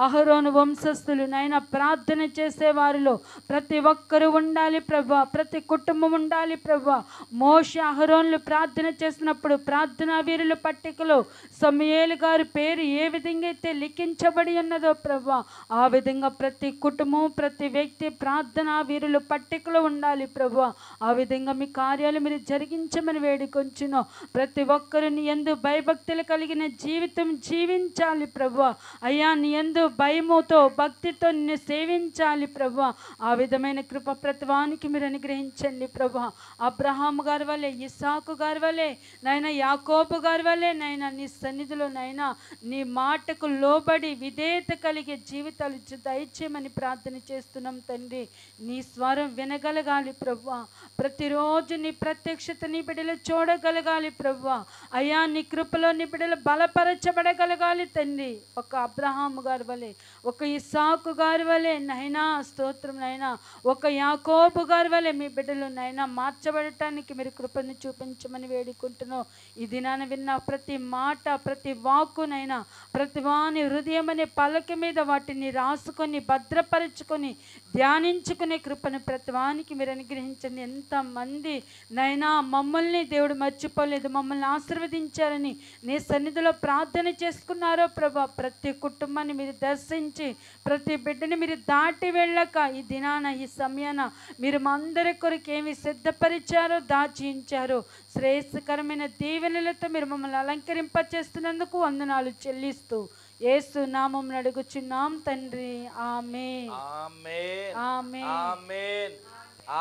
అహరోను వంశస్థులు నాయన ప్రార్థన చేసేవారిలో ప్రతి ఒక్కరూ ఉండాలి ప్రభువా, ప్రతి కుటుంబం ఉండాలి ప్రభువా. మోషే అహరోన్లు ప్రార్థన చేసినప్పుడు ప్రార్థనా వీరుల పట్టికలో సమూయేలు గారి పేరు ఏ విధంగా అయితే లిఖించబడి ఉన్నదో ప్రభువా, ఆ విధంగా ప్రతి కుటుంబం ప్రతి వ్యక్తి ప్రార్థనా వీరుల పట్టికలో ఉండాలి ప్రభువా. ఆ విధంగా మీ కార్యాలు మీరు జరిగించమని వేడుకొంచును. ప్రతి ఒక్కరు నీ యందు భయభక్తులు కలిగిన జీవితం జీవించాలి ప్రభువా. అయ్యా నీ యందు భయముతో భక్తితో నిన్ను సేవించాలి ప్రభువా. ఆ విధమైన కృప ప్రతివానికి మీరు అనుగ్రహించండి ప్రభువా. అబ్రహాము గారి వలె, ఇస్సాకు గారి వలె నైనా, యాకోబు గారి వలె నైనా నీ సన్నిధిలో నైనా నీ మాటకు లోబడి విధేయత కలిగే జీవితాలు దయచేయమని ప్రార్థన చేస్తున్నాం తండ్రి. నీ స్వరం వినగలగాలి ప్రభువా. ప్రతిరోజు నీ ప్రత్యక్షత నీ బిడ్డలు చూడగలగాలి ప్రభువా. అయ్యా నీ కృపలో నీ బిడ్డలు బలపరచబడగలగాలి తండ్రి. ఒక అబ్రహాము గారి వలె, ఒక ఇస్సాకు గారి వలె నైనా స్తోత్రం నైనా, ఒక యాకోబు గారి వలె మీ బిడ్డలు నైనా మార్చబడటానికి మీరు కృపను చూపించమని వేడుకుంటున్నాం. ఈ దినాన విన్న ప్రతి మాట ప్రతి వాక్కునైనా ప్రతి వాని హృదయం అనే పలక మీద వాటిని రాసుకొని భద్రపరుచుకొని ధ్యానించుకునే కృపను ప్రతి వానికి మీరు అనుగ్రహించండి. ఎంతమంది నైనా మమ్మల్ని దేవుడు మర్చిపోలేదు, మమ్మల్ని ఆశీర్వదించారని నీ సన్నిధిలో ప్రార్థన చేసుకున్నారో ప్రభా, ప్రతి కుటుంబాన్ని మీరు దర్శించి ప్రతి బిడ్డని మీరు దాటి వెళ్ళక ఈ దినాన ఈ సమయాన మీరు మా అందరి కొరకు ఏమి సిద్ధపరిచారో దాచించారో శ్రేయస్కరమైన దీవెనలతో మీరు మమ్మల్ని అలంకరింపచేస్తున్నందుకు వందనాలు చెల్లిస్తూ యేసు నామమున అడుగుచున్నాం తండ్రి. ఆమేన్ ఆమేన్ ఆమేన్ ఆమేన్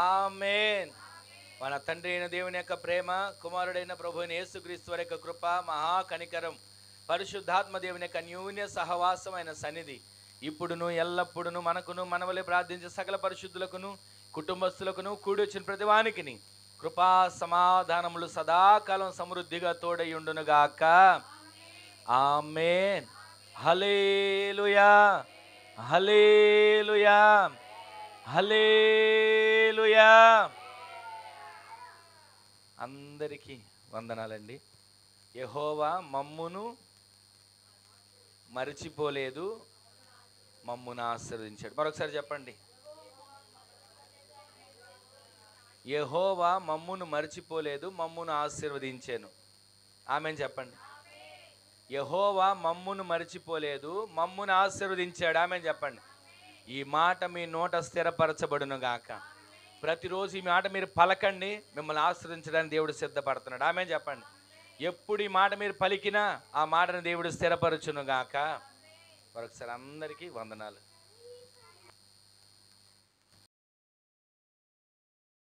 ఆమేన్. మన తండ్రి అయిన దేవుని యొక్క ప్రేమ, కుమారుడైన ప్రభు అయిన యేసుక్రీస్తు వారి యొక్క కృప, మహా కనికరం, పరిశుద్ధాత్మ దేవుని యొక్క అన్యోన్య సహవాసమైన సన్నిధి ఇప్పుడును ఎల్లప్పుడును మనకును మనవలే ప్రార్థించే సకల పరిశుద్ధులకును కుటుంబస్తులకును కూడి వచ్చిన ప్రతివానికిని కృపా సమాధానములు సదాకాలం సమృద్ధిగా తోడయుండునుగాక. ఆమేన్. హల్లెలూయా హల్లెలూయా హల్లెలూయా. అందరికీ వందనాలండి. యెహోవా మమ్మును మరిచిపోలేదు, మమ్మును ఆశీర్వదించాడు. మరొకసారి చెప్పండి. యెహోవా మమ్మును మరిచిపోలేదు, మమ్మును ఆశీర్వదించాను. ఆమేన్ చెప్పండి. యెహోవా మమ్మును మరిచిపోలేదు, మమ్మును ఆశీర్వదించాడు. ఆమేన్ చెప్పండి. ఈ మాట మీ నోట స్థిరపరచబడును గాక. ప్రతిరోజు ఈ మాట మీరు పలకండి, మిమ్మల్ని ఆశీర్వదించడానికి దేవుడు సిద్ధపడుతున్నాడు. ఆమేన్ చెప్పండి. ఎప్పుడు ఈ మాట మీరు పలికినా ఆ మాటను దేవుడు స్థిరపరచును గాక. మరొకసారి అందరికీ వందనాలు.